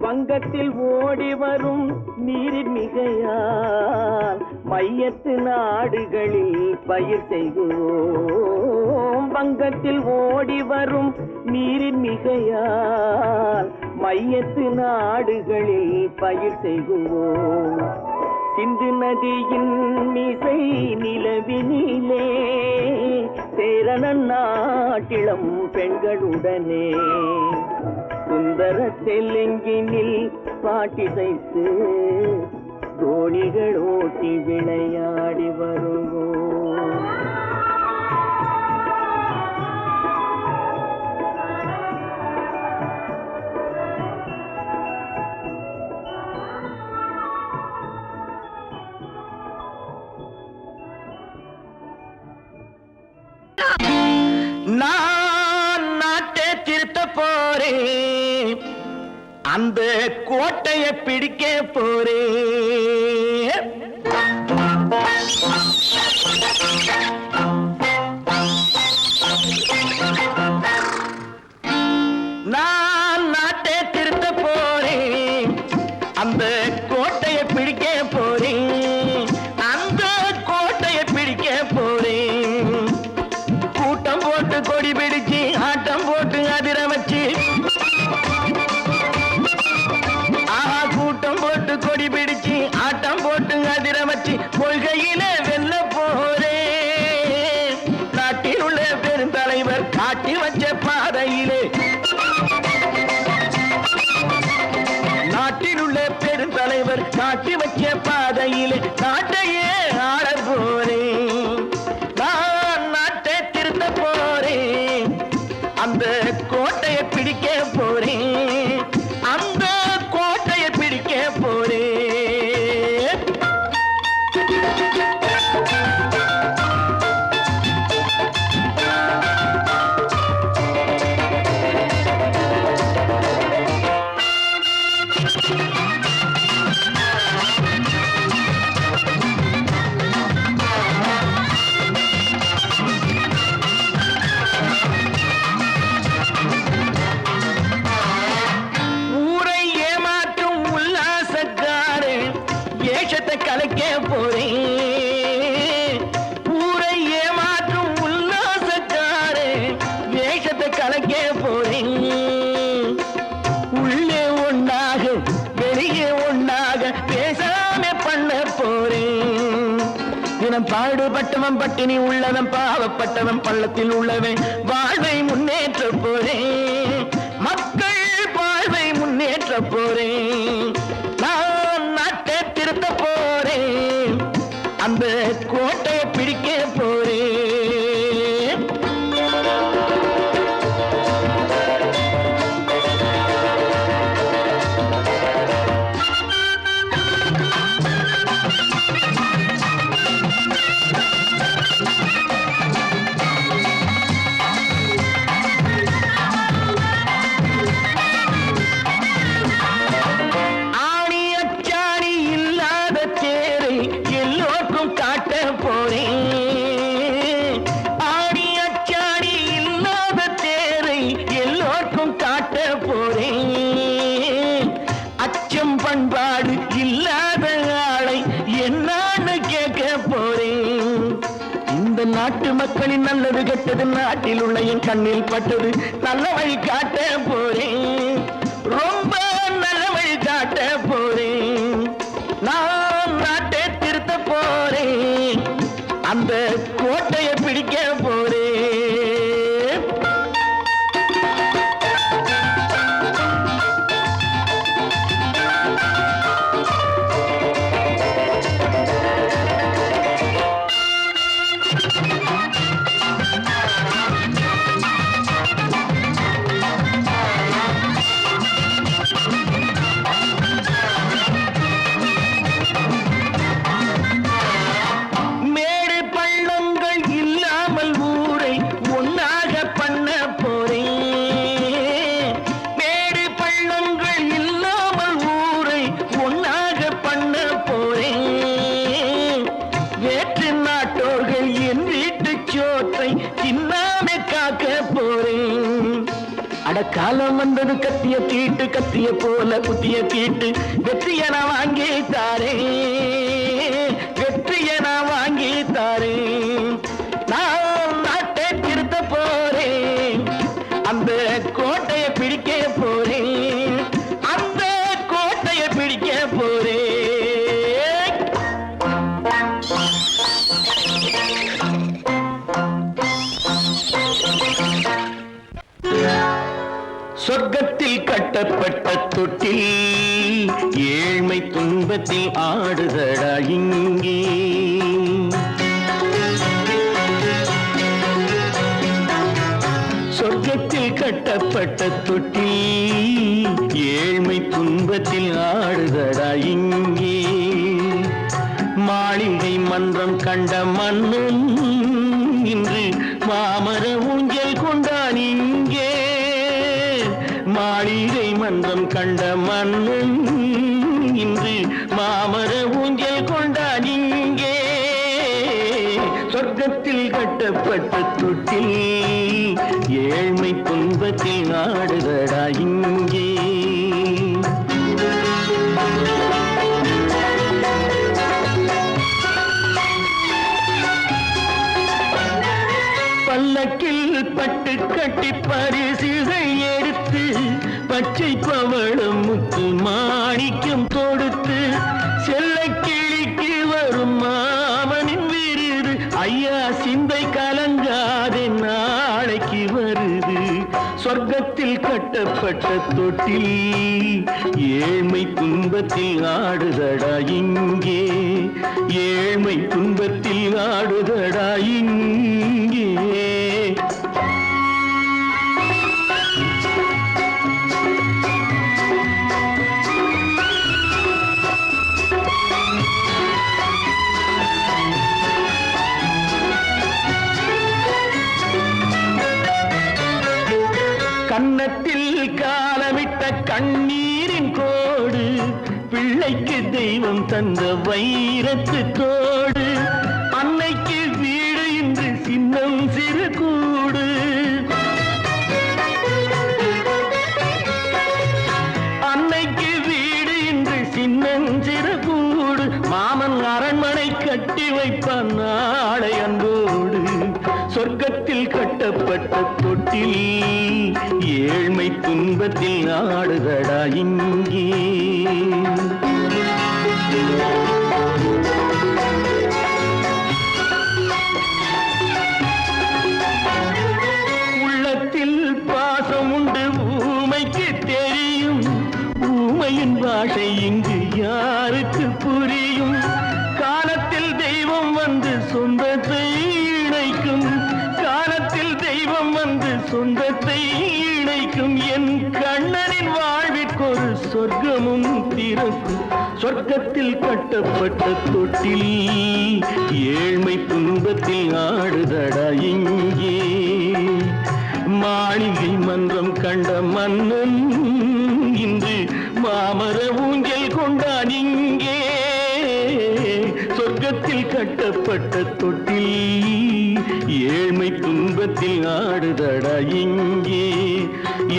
D: வங்கத்தில் ஓடி வரும் நீரின் மிகையால் மையத்து நாடுகளில் பயிர் செய்வோம் வங்கத்தில் ஓடி வரும் நீரின் மிகையால் மையத்து நாடுகளில் பயிர் செய்வோம் சிந்து நதியின் மிசை நிலவினிலே சேரண நாட்டிளம் பெண்களுடனே சுந்தர தெலுங்கினில் பாட்டிசைத்து தோணிகள் ஓட்டி விளையாடி வருவோம் நான் நாட்டை திருத்த போறேன் அந்த கோட்டையை பிடிக்க போறேன் நான் நாட்டை திருத்த போறேன் அந்த கோட்டையை பிடிக்க போறேன் அந்த கோட்டையை பிடிக்க போறேன் கூட்டம் போட்டு கொடி பிடிச்சு ஆட்டம் போட்டு அதிர வச்சு கூட்டம் போட்டு கொடி பிடிச்சு ஆட்டம் போட்டு அதிர வச்சு கொள்கையில வெல்ல போறேன் நாட்டில் உள்ள பெருந்தலைவர் காட்டி வச்ச பாதையிலே நாட்டில் உள்ள பெருந்தலைவர் காட்டி வச்ச பாதையிலே நாட்டையே ஆள போறேன் நான் நாட்டை திருத்த போறேன் அந்த கோட்டையை பிடிக்க போறேன் அந்த கோட்டையை பிடிக்க போறேன் ஊரை ஏமாற்றும் உல்லாசக்காரு ஏஷத்தை கலைக்க போறேன் ஊரை ஏமாற்றும் உல்லாசக்காரு ஏஷத்தை கலைக்க போறேன் உள்ளே ஒண்ணாக வெளியே ஒண்ணாக பேசாம பண்ண போறேன் தினம் பாடுபட்டவன் பட்டினி உள்ளவன் பாவப்பட்டவன் பள்ளத்தில் உள்ளவன் வாழ்வை முன்னேற்ற போறேன் மக்கள் வாழ்வை முன்னேற்ற போறேன் நான் நாட்டை திருத்த போறேன்
B: அந்த கோட்டையை பிடிக்க போறேன். பண்பாடு இல்லாத ஆளை என்னான்னு கேட்க போறேன். இந்த நாட்டு மக்களின் நல்லது கெட்டது நாட்டில் உள்ள என் கண்ணில் பட்டது. நல்ல வழி காட்ட போறேன், ரொம்ப நல்ல வழி காட்ட போறேன். நான் நாட்டை திருத்த போறேன், அந்த கோட்டையை பிடிக்க போறேன். காலம் வந்தது கத்திய தீட்டு, கத்திய போல குத்திய தீட்டு. வெற்றிய நான் வாங்கி தாரேன், வெற்றிய நான் வாங்கி தாரேன். நான் நாட்டை திருத்த போறேன், அந்த கோட்டையை பிடிக்க போறேன், அந்த கோட்டையை பிடிக்க போறேன். சொர்க்கத்தில் கட்டப்பட்ட தொட்டில் ஏழ்மை துன்பத்தில் ஆடுதடா இங்கே. சொர்க்கத்தில் கட்டப்பட்ட தொட்டில் ஏழ்மை துன்பத்தில் ஆடுதடா இங்கே. மாளிகை மன்றம் கண்ட மன்னன் இன்று மாமர ஊஞ்சல் கொண்டான் இங்கே. மாளிகை மன்றம் கண்ட மன்னன் இன்று மாமர ஊஞ்சல் கொண்டான் இங்கே. சொர்க்கத்தில் கட்டப்பட்ட தொட்டில் ஏழ்மை துன்பத்தில் ஆடுதடா இங்கே. பல்லக்கில் பட்டு கட்டி பரிசுகள் எடுத்து பச்சை பவளம் முத்து மாணிக்கம் தொடுத்து செல்ல கிளிக்கு வரும் மாமனின் விருது. ஐயா சிந்தை கலங்காதே நாளைக்கு வருது. சொர்க்கத்தில் கட்டப்பட்ட தொட்டில் ஏழ்மை துன்பத்தில் ஆடுதடா இங்கே. ஏழ்மை துன்பத்தில் ஆடுதடா இங்கே. கன்னத்தில் காலமிட்ட கண்ணீரின் கோடு, பிள்ளைக்கு தெய்வம் தந்த வைரத்து தோடு. அன்னைக்கு வீடு இன்று சின்னம் சிறு கூடு. அன்னைக்கு வீடு இன்று சின்னம் சிறு கூடு. மாமன் அரண்மனை கட்டி வைப்பான் நாளை அன்போடு. சொர்க்கத்தில் கட்டப்பட்ட தொட்டில் ஏழ்மை துன்பத்தில் ஆடுதடா இங்கே. உள்ளத்தில் பாசம் உண்டு ஊமைக்கு தெரியும். ஊமையின் பாஷை இங்கு யாருக்கு புரியும்? காலத்தில் தெய்வம் சொந்தத்தை இணைக்கும் காலத்தில் தெய்வம் வந்து சொந்தத்தை இணைக்கும் என் கண்ணனின் வாழ்விற்கொரு சொர்க்கமும் திறக்கும் சொர்க்கத்தில் கட்டப்பட்ட தொட்டில் ஏழ்மை துன்பத்தில் ஆடுதடா இங்கே மாளிகை மன்றம் கண்ட மன்னன் இன்று மாமர ஊஞ்சல் கொண்டான் இங்கே சொர்க்கத்தில் கட்டப்பட்ட தொட்டில் ஏழ்மை துன்பத்தில் ஆடுதடா இங்கே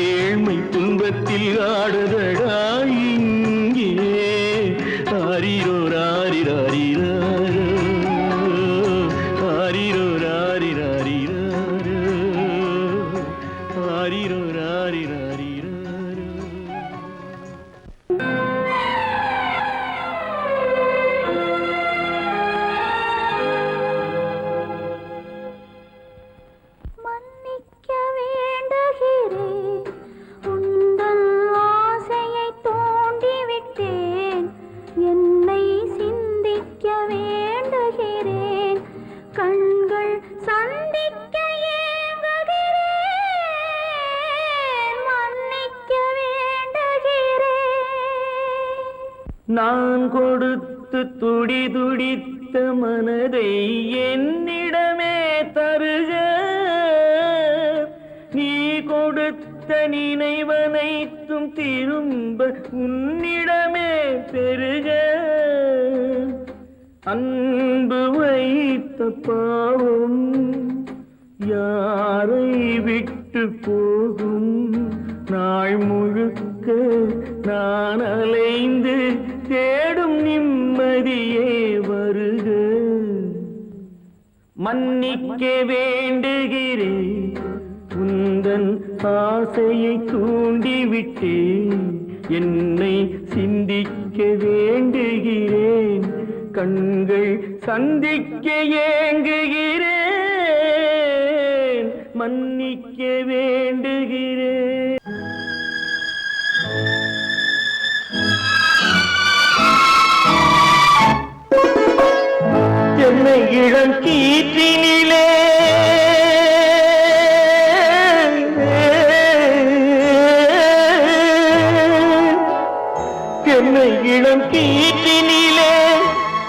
B: ஏழ்மை துன்பத்தில் ஆடுதடா இங்கே ஆரிரோ ராரிராரிரோ ஆரிரோ ராரிராரிரோ ஆரிரோ ராரிராரிரோ
C: மன்னிக்க வேண்டுகிறேன் உந்தன் ஆசையை தூண்டிவிட்டேன் என்னை சிந்திக்க வேண்டுகிறேன் கண்கள் சந்திக்க ஏங்குகிறேன் மன்னிக்க வேண்டுகிறேன்
B: நான் கொடுத்து துடி துடித்த மனதை என்னிடமே தருக நீ கொடுத்த நினைவனைத்தும் திரும்ப உன்னிடமே பெருக அன்பு வைத்த பாவம் யாரை விட்டு போகும் நாள் முழுக்க நான் அலைந்து தேடும் நிம்மதியே வருக மன்னிக்க வேண்டுகிறேன் உந்தன் ஆசையை தூண்டிவிட்டேன் என்னை சிந்திக்க வேண்டுகிறேன் கண்கள் சந்திக்க ஏங்குகிறேன் மன்னிக்க வேண்டுகிறேன் என்னை இளம் கீற்றினிலே என்னை இளம் கீற்றினிலே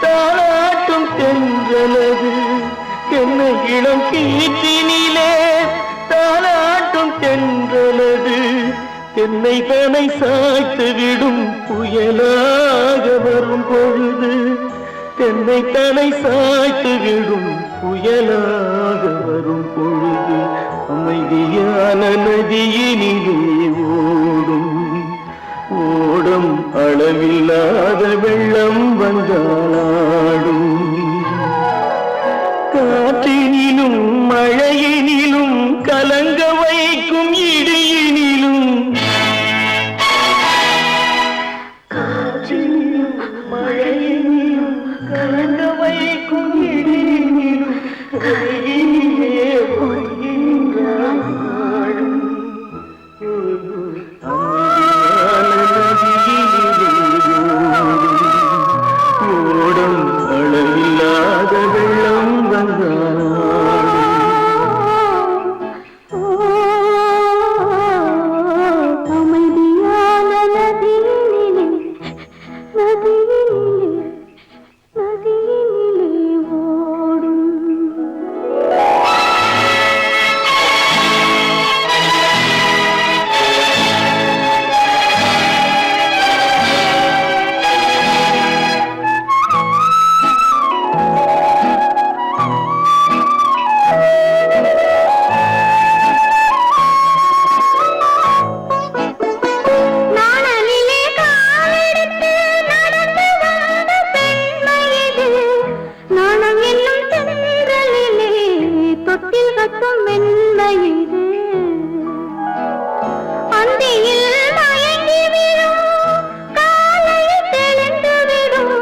B: தாளாட்டும் தென்றலது என்னை இளம் கீற்றினிலே தாளாட்டும் தென்றலது என்னை தனை சாய்த்து விடும் புயலாக வரும் பொழுது என்னை தலை சாய்த்து விடும் புயலாக வரும் பொழுது அமைதியான நதியினிலே ஓடும் ஓடும் அளவில்லாத வெள்ளம் வந்தாடும் காற்றினிலும் மழையினிலும் கலங்க வைக்கும் இடியினிலும் காற்றினிலும் மழையினிலும் கலங்க வைக்கும் இடியினிலும் கையிலே பொய்கின்றான் நாடும் ஓடும் அளவில்லாத வெள்ளம்
C: அமைதியான நதியினிலே ஓடும் நாணலிலே காலெடுத்து நடந்து வந்த பெண்மை இது நாணம் என்னும் தென்றலிலே தொட்டில் கட்டும் மென்மை இது அந்தியில் மயங்கி விடும் காலையில் தெளிந்து விடும்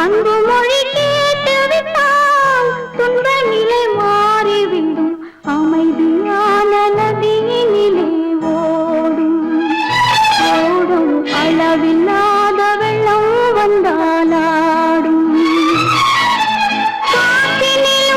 C: அன்பு மொழி கேட்டு விட்டால் துன்ப நிலை மாறிவிடும் அமைதியான நதியினிலே ஓடும் ஓடும் அளவில்லாத வெள்ளம் வந்தாலாடும் காற்றினிலும்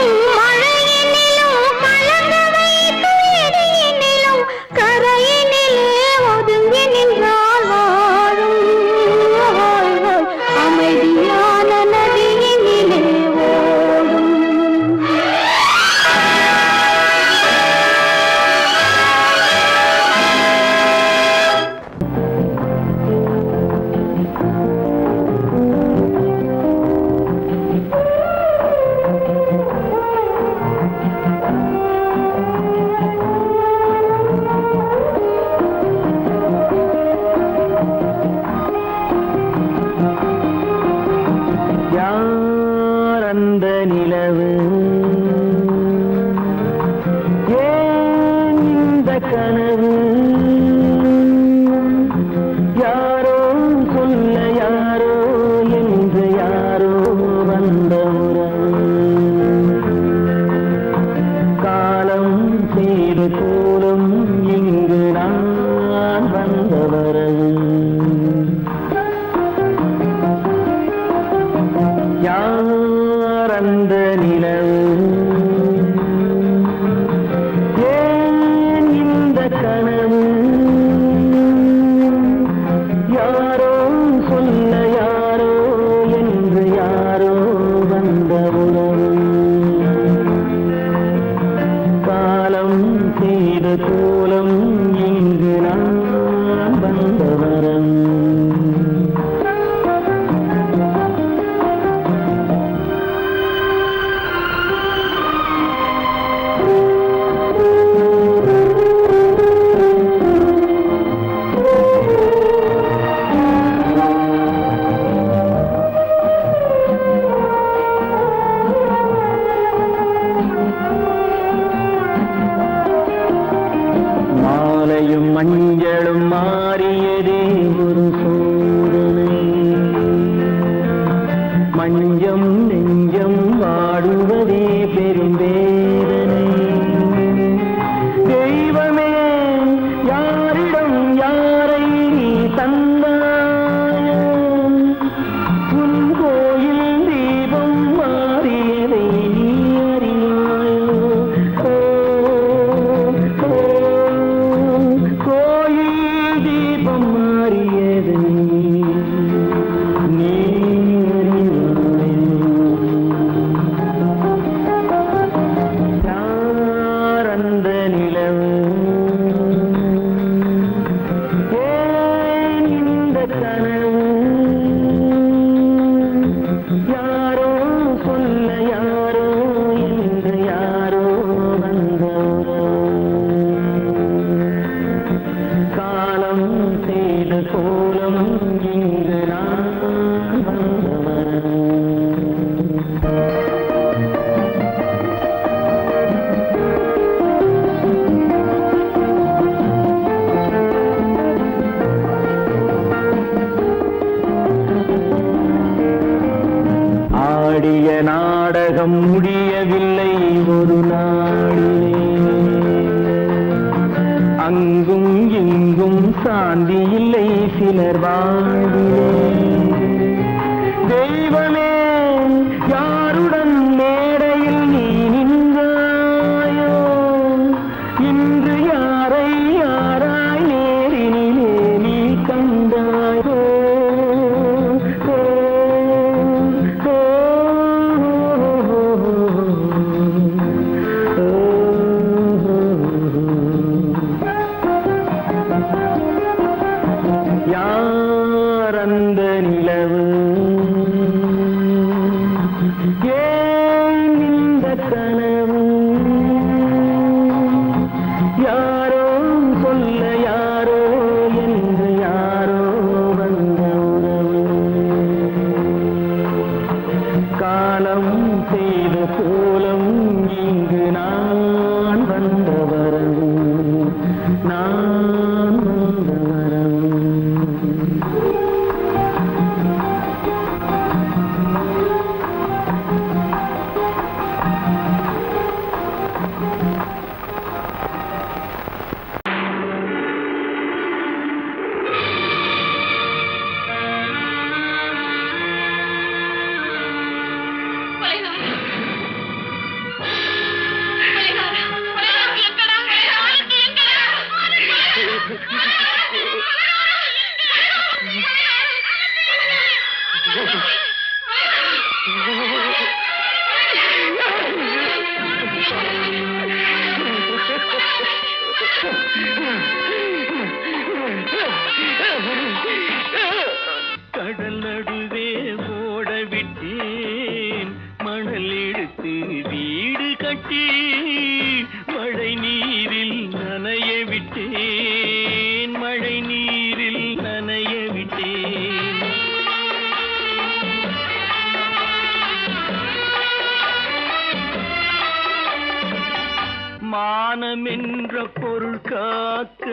B: நிலவு ஏன் இந்த கனவு யாரோ சொல்ல யாரோ என்று யாரோ வந்த உறவு காலம் செய்து கூறும் இங்கு நான் வந்த வரவு யார் அந்த நிலவு ஏன் இந்த கனவு யாரோ சொல்ல யாரோ என்று யாரோ வந்த உறவு காலம் செய்த கோலம் இங்கு நான் வந்த வரம் மாலையும் மஞ்சளும் மாறியதே ஒரு சோதனை மஞ்சம் நெஞ்சம் வாடுவதே பெரும் வேதனை தெய்வமே யாரிடம் யாரை நீ தந்தாயோ உன் கோயில் தீபம் மாறியதை நீ அறியாயோ கோயில் தீபம் மாறியதை நீ யார் அந்த நிலவு ஏன் இந்த கனவு யாரோ சொல்ல யாரோ என்று யாரோ வந்த காலம் செய்த கோலம் இங்கு நான் வந்தவன் ஆடிய நாடகம் முடியவில்லை ஒரு நாளிலே அங்கும் இங்கும் சாந்தி இல்லை சிலர் வாழ்விலே தெய்வமே யாருடன் மேடையில் நீ நின்றாயோ இன்று யாரை யாராய் நேரினிலே நீ கண்டாயோ யார் அந்த நிலவு ஏன் இந்த கனவு யாரோ சொல்ல யாரோ என்று யாரோ வந்த உறவு காலம் செய்த கோலம் இங்கு நான் வந்த வரவு நான் வந்த வரவு கடல் நடுவே ஓட விட்டேன் மணல் எடுத்து வீடு கட்டி மழை நீரில் நனைய விட்டேன் மழை நீரில் நனைய விட்டேன் மானமென்ற பொருள் காக்க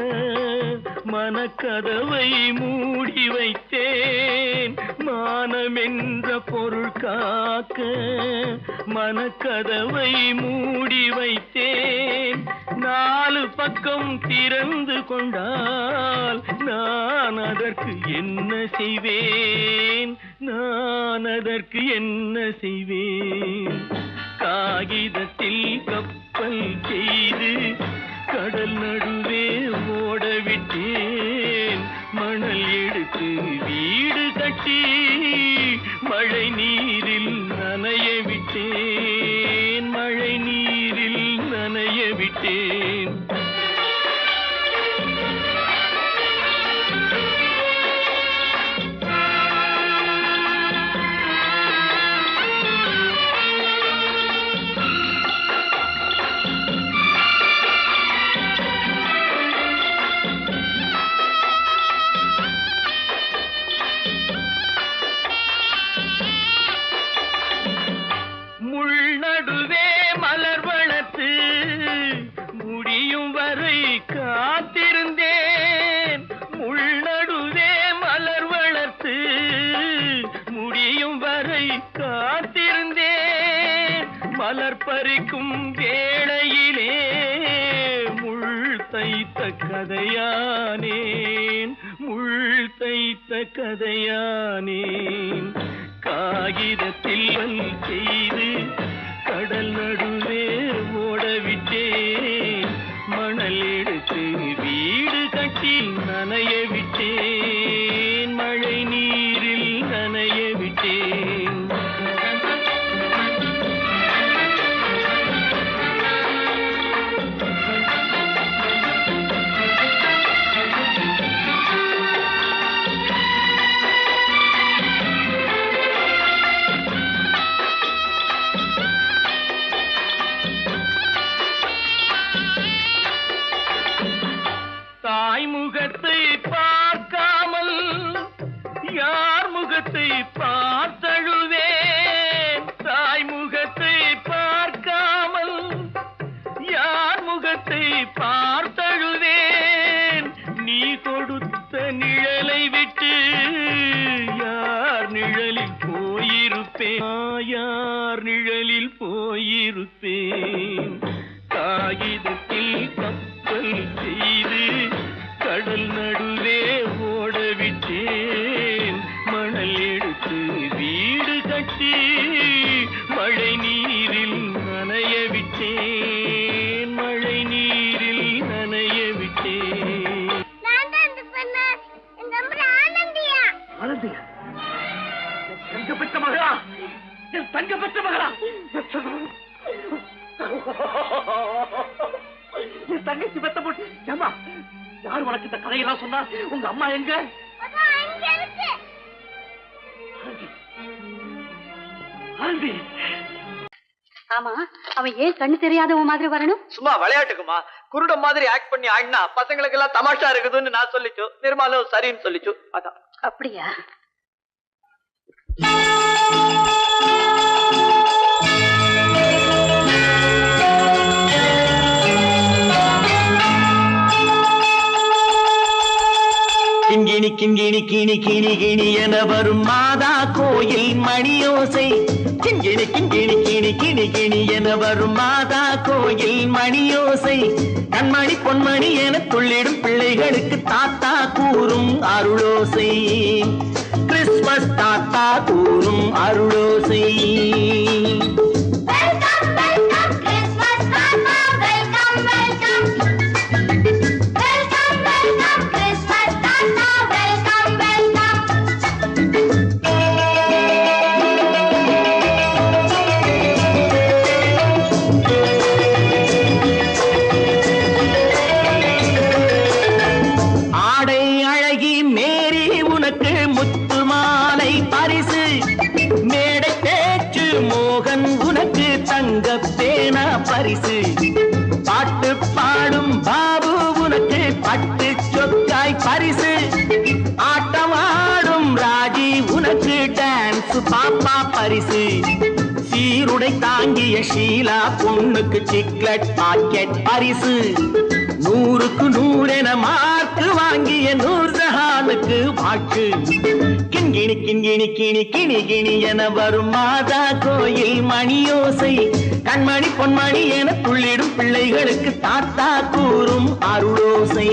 B: மனக்கதவை மூடி வைத்தேன். மானமென்ற பொருள் காக்க மனக்கதவை மூடி வைத்தேன். 4 பக்கம் திறந்து கொண்டால் நான் அதற்கு என்ன செய்வேன்? நான் அதற்கு என்ன செய்வேன்? காகிதத்தில் கப்பல் செய்து கடல் நடுவே ஓடவிட்டேன். மணல் எடுத்து வீடு கட்டி மழை நீரில் நனைய விட்டேன். மழை நீரில் நனைய விட்டேன். முள்நடுவே மலர் வளர்த்து முடியும் வரை காத்திருந்தேன். முள்நடுவே மலர் வளர்த்து முடியும் வரை காத்திருந்தேன். மலர் பறிக்கும் வேளையிலே முள் தைத்த கதையானேன். முள் தைத்த கதையானேன். காகிதத்தில் செய்து கடல் நடுவே ஓடவிட்டேன். மணல் எடுத்து வீடு கட்டி நனைய விட்டேன். மழை நீரில் நனைய விட்டேன். முகத்தை பார்க்காமல் யார் முகத்தை பார்த்தழுவேன். தாய் முகத்தை பார்க்காமல் யார் முகத்தை பார்த்தழுவேன். நீ கொடுத்த நிழலை விட்டு யார் நிழலில் போயிருப்பேன். யார் நிழலில் போயிருப்பேன். காகிதத்தில் கப்பல் செய்து கடல் நடுவே ஓடவிட்டேன். மணல் எடுத்து வீடு கட்டி மழை நீரில் நனைய விட்டேன். மழை நீரில் நனைய விட்டேன்.
D: ஆனந்தியா? தங்க பெற்ற மகளா? என் தங்க பெற்ற மகளா? என் தங்கச்சி பெத்த போட்டு ஏமா யார் உனக்கு இந்த கதையெல்லாம் சொன்னா? உங்க அம்மா எங்க?
F: ஆமா, அவன் ஏன் கண்ணு தெரியாதவன் மாதிரி வரணும்?
G: சும்மா விளையாட்டுக்குமா குருட மாதிரி ஆக்ட் பண்ணி ஆடினா பசங்களுக்கு எல்லாம் தமாஷா இருக்குதுன்னு நான் சொல்லிச்சு. நிர்மலும் சரின்னு சொல்லிச்சு. அதான்.
F: அப்படியா?
B: கிண்கிணி கிண்கிணி கிணி கிணி கிணி என வரும் மாதா கோயில் மணியோசை. கிண்கிணி கிண்கிணி கிணி கிணி கிணி என வரும் மாதா கோயில் மணியோசை. கண்மணி பொன்மணி என துள்ளிடும் பிள்ளைகளுக்கு தாத்தா கூறும் அருளோசை. கிறிஸ்துமஸ் தாத்தா கூறும் அருளோசை. பரிசு பாட்டு பாடும் பாபு உனக்கு பட்டு சொக்காய் பரிசு. ஆட்டம் ஆடும் ராஜி உனக்கு டான்ஸ் பாப்பா பரிசு. சீரு குடை தாங்கிய ஷீலா பொண்ணுக்கு சிக்லெட் பாக்கெட் பரிசு 100க்கு 100 என மார்க்கு வாங்கிய நூர்ஜஹானுக்கு வாக்கு கிண்கிணி கிண்கிணி கிணி கிணி கிணி என வரும் மாதா கோயில் மணியோசை கண்மணி பொன்மணி என துள்ளிடும் பிள்ளைகளுக்கு தாத்தா கூறும் அருளோசை.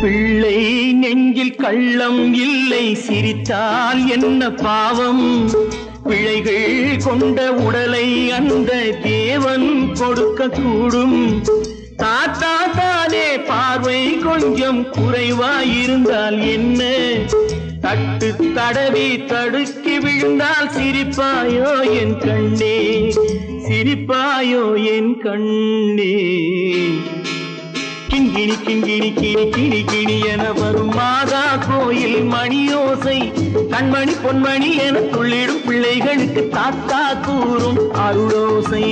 B: பிள்ளை நெஞ்சில் கள்ளம் இல்லை சிரித்தால் என்ன பாவம் பிழைகள் கொண்ட உடலை அந்த தேவன் கொடுக்க கூடும் தாத்தா தானே பார்வை கொஞ்சம் குறைவாயிருந்தால் என்ன தட்டு தடவி தடுக்கி விழுந்தால் சிரிப்பாயோ என் கண்ணே சிரிப்பாயோ என் கண்ணே கிண்கிணி கிண்கிணி கிணி கிணி கிணி என வரும் மாதா கோயில் மணியோசை கண்மணி பொன்மணி என துள்ளிடும் பிள்ளைகளுக்கு தாத்தா கூறும் அருளோசை.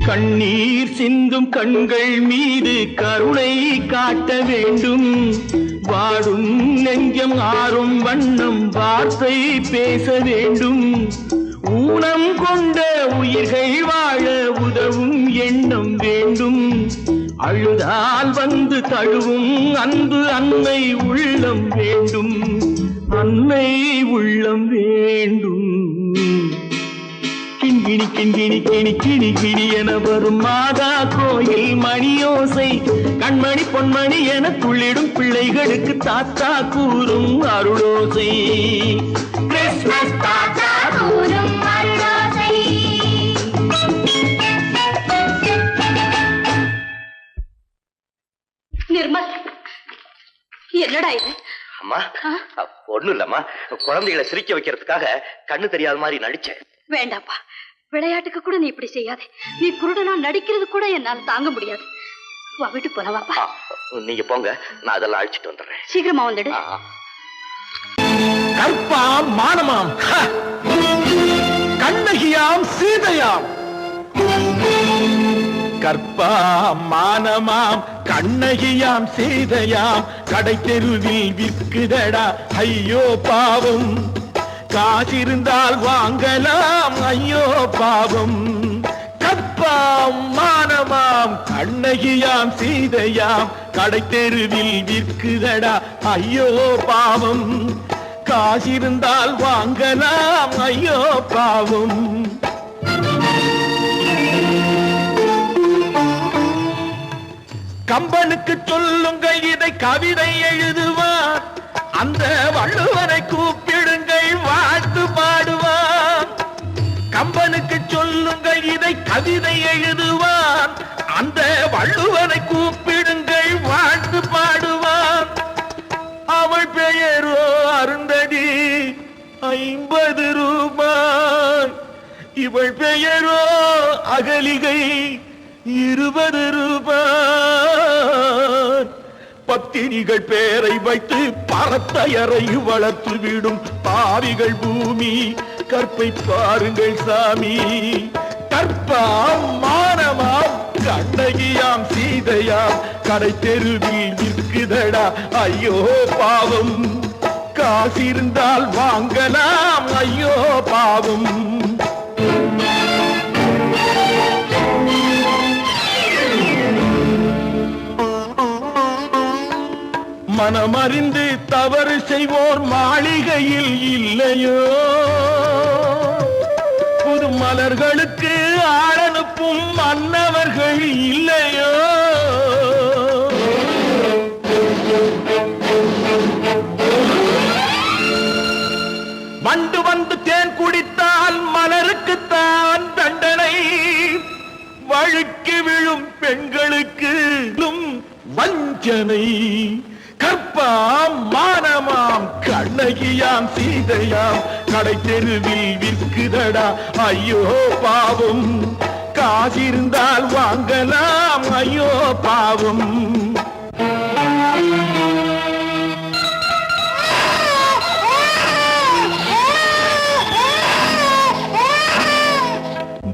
B: கண்ணீர் சிந்தும் கண்கள் மீது கருணை காட்ட வேண்டும் வாடும் நெஞ்சம் ஆறும் வண்ணம் வார்த்தை பேச வேண்டும் ஊனம் கொண்ட உயிர்கள் வாழ உதவும் எண்ணம் வேண்டும் அழுதால் வந்து தழுவும் அன்பு அன்னை உள்ளம் வேண்டும் அன்னை உள்ளம் வேண்டும். கிண்கிணி கிண்கிணி கிணி கிணி கிணி என வரும் மாதா கோயில் மணியோசை கண்மணி பொன்மணி என துள்ளிடும் பிள்ளைகளுக்கு தாத்தா கூறும் அருளோசை. கிறிஸ்மஸ் தாத்தா கூறும் அருளோசை.
C: நிர்மல், என்னடா இது?
G: அம்மா ஒண்ணும் இல்லம்மா, குழந்தைகளை சிரிக்க வைக்கிறதுக்காக கண்ணு தெரியாத மாதிரி நடிச்சேன்.
C: வேண்டாப்பா, விளையாட்டுக்கு கூட நீ இப்படி செய்யாதே. நீ குருடனா நடிக்கிறது கூட என்னால தாங்க முடியாது. வா, வீட்டு போலவாப்பா.
G: நீங்க போங்க, நான் அதெல்லாம் அழிச்சிட்டு வந்துடுறேன்.
C: சீக்கிரமா வந்துடு.
E: கற்பாம் மானமாம் கண்ணகியாம் சீதையாம் கற்பாம் மானமாம் கண்ணகியாம் சீதையாம் கடை தெருவில் விற்குதடா ஐயோ பாவம் காசிருந்தால் வாங்கலாம் ஐயோ பாவம் கற்பாம் மானமாம் கண்ணகியாம் சீதையாம் கடை தெருவில் விற்குதடா ஐயோ பாவம் காசிருந்தால் வாங்கலாம் ஐயோ பாவம். கம்பனுக்கு சொல்லுங்கள் இதை கவிதை எழுதுவார் அந்த வள்ளுவரை கூப்பிடுங்கள் வாழ்த்து பாடுவார். கம்பனுக்கு சொல்லுங்கள் இதை கவிதை எழுதுவார் அந்த வள்ளுவரை கூப்பிடுங்கள் வாழ்த்து பாடுவார். அவள் பெயரோ அருந்ததி 50 ரூபாய் இவள் பெயரோ அகலிகை 20 ரூபாய். பத்தினிகள் பேரை வைத்து பரத்தையரை வளர்த்து விடும் பாவிகள் பூமி கற்பை பாருங்கள் சாமி. கற்பாம் மானமாம் கண்ணகியாம் சீதையாம் கடை தெருவில் நிற்குதடா ஐயோ பாவம் காசிருந்தால் வாங்கலாம் ஐயோ பாவம். அறிந்து தவறு செய்வோர் மாளிகையில் இல்லையோ, புது மலர்களுக்கு ஆளனுப்பும் மன்னவர்கள் இல்லையோ. வண்டு வந்து தேன் குடித்தால் மலருக்குத்தான் தண்டனை, வழுக்கி விழும் பெண்களுக்கு வஞ்சனை. கற்பாம் மானமாம் கண்ணகியாம் சீதையாம் கடை தெருவில் விற்குதடா ஐயோ பாவம். காசிருந்தால் வாங்கலாம் ஐயோ பாவம்.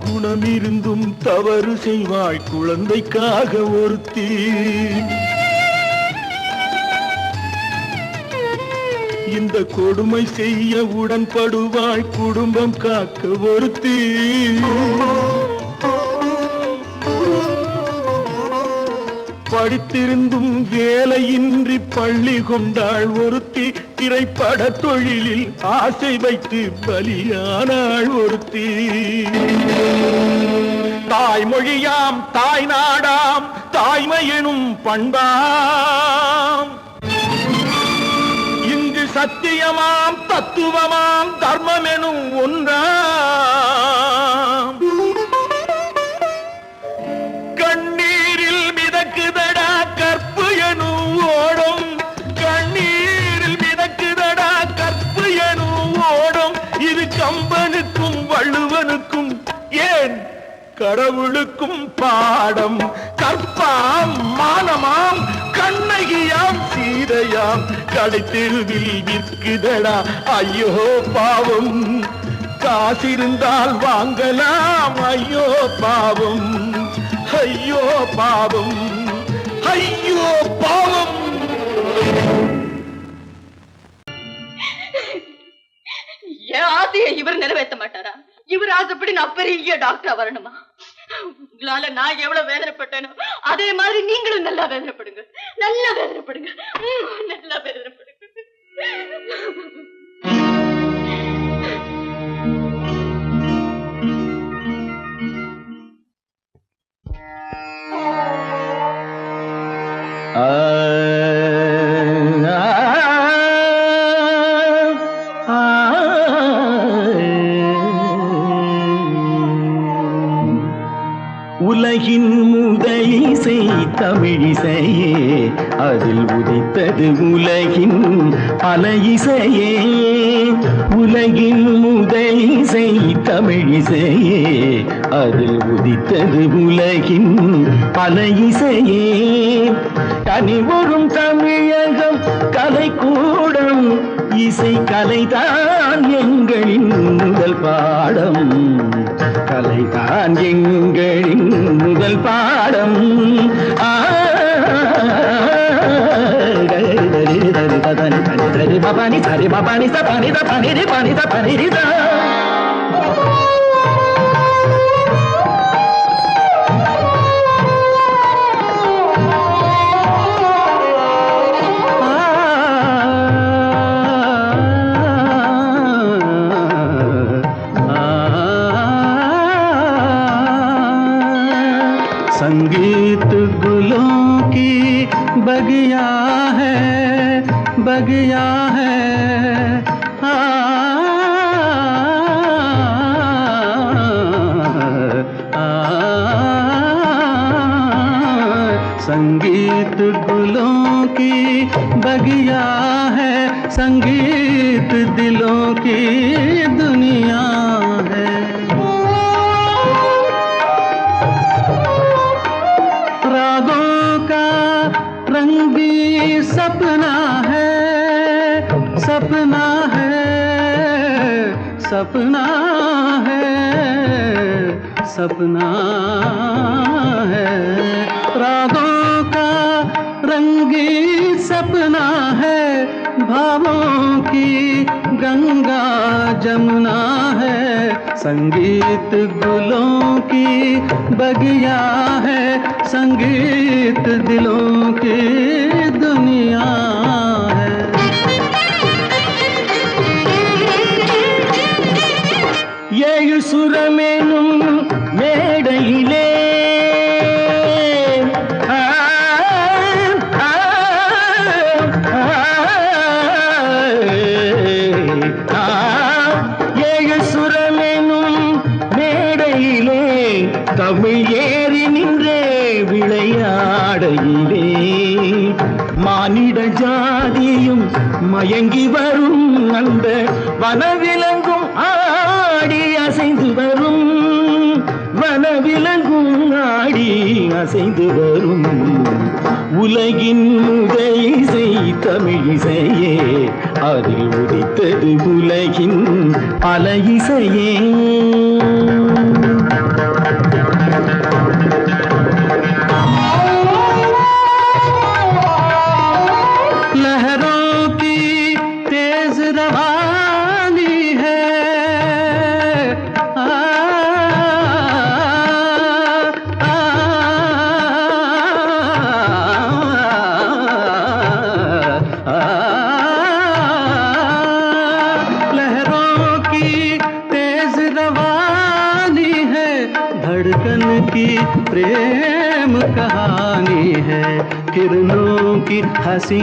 E: குணமிருந்தும் தவறு செய்வாய் குழந்தைக்காக ஒருத்தி, இந்த கொடுமை செய்ய உடன்படுவாய் குடும்பம் காக்க ஒருத்தி. படித்திருந்தும் வேலையின்றி பள்ளி கொண்டாள் ஒருத்தி, திரைப்பட தொழிலில் ஆசை வைத்து பலியானாள் ஒருத்தி. தாய்மொழியாம் தாய் நாடாம் தாய்மை எனும் பண்பாம், இங்கு சத்தியமாம் தத்துவமாம் தர்மம் எனும் ஒன்றாம். கண்ணீரில் மிதக்குதடா கற்பு எனும் ஓடும், கண்ணீரில் மிதக்குதடா கற்பு எனும் ஓடும். இது கம்பனுக்கும் வள்ளுவனுக்கும் ஏன் கடவுளுக்கும் பாடம். கற்பாம் மானமாம் கண்ணகியாம் சீதையாம் கடை தெருவில் விற்குதடா ஐயோ பாவம். காசிருந்தால் வாங்கலாம் ஐயோ பாவம். ஐயோ பாவம், ஐயோ பாவம்.
C: என் ஆசையை இவர் நிறைவேற்ற மாட்டாரா? இவர் ஆசைப்படி நான் பெரிய டாக்டரா வரணுமா? உங்களால நான் எவ்வளவு வேதனைப்பட்டேனோ அதே மாதிரி நீங்களும் நல்லா வேதனைப்படுங்க, நல்லா வேதனைப்படுங்க, நல்லா வேதனைப்படுங்க.
B: உலகின் முதலிசை தமிழிசையே, அதில் உதித்தது உலகின் பல இசையே. உலகின் முதலிசை தமிழிசையே, அதில் உதித்தது உலகின் பல இசையே. கனிவரும் தமிழகம் கலைக்கூடம், இசை கலைதான் எங்களின் முதல் பாடம். கலைதான் எங்களின் முதல் பாடம். பபானி சரி பபானி சபானி தபானி பானி தபானி ரிதா. संगीत गुलों की बगिया है, बगिया है। संगीत गुलों की बगिया है, संगीत दिलों की दुनिया है। रागों का रंगी सपना है, सपना है, सपना है, सपना है। रागों का रंगी सपना है, भावों की गंगा जमुना है। संगीत गुलों की बगिया है, संगीत दिलों की दुनिया है। ஏழு சுரமேனும் மேடையிலே ஏழு சுரமேனும் மேடையிலே தமிழ் ஏறி நின்றே விளையாடையிலே மானிட ஜாதியும் மயங்கி வரும் அந்த வனவிலங்கும் ஆடி அசைந்து வரும் வனவிலங்கும் ஆடி அசைந்து வரும் உலகின் முதல் இசை தமிழ் இசையே அதில் உதித்தது உலகின் பல இசையே
D: प्रेम कहानी है किरणों की हंसी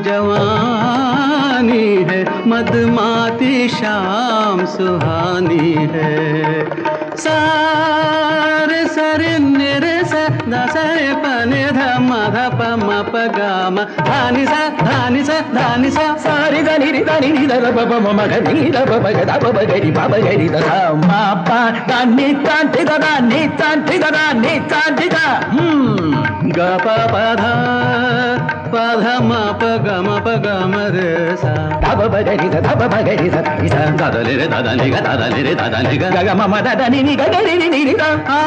D: जवानी है मदमाती शाम सुहानी है सारे सरे निरे सा दसरे पने धम धप म प ग म धानी सा धानी सा धानी सा
B: सारी धनी रि धनी रि ध प प म ग नि ध प प ग ध प प ग रि प प ग रि ध ध म प द नि ता ति द द नि ता ति द द नि ता ति द
D: ग प प ध प ध म प ग म प ग म रे सा
B: ध प प ग रि ध ध प प ग रि ध रि ध द द रे द द नि ग द द नि रे द द नि ग ग ग म म द द नि नि ग ग रि नि रि द आ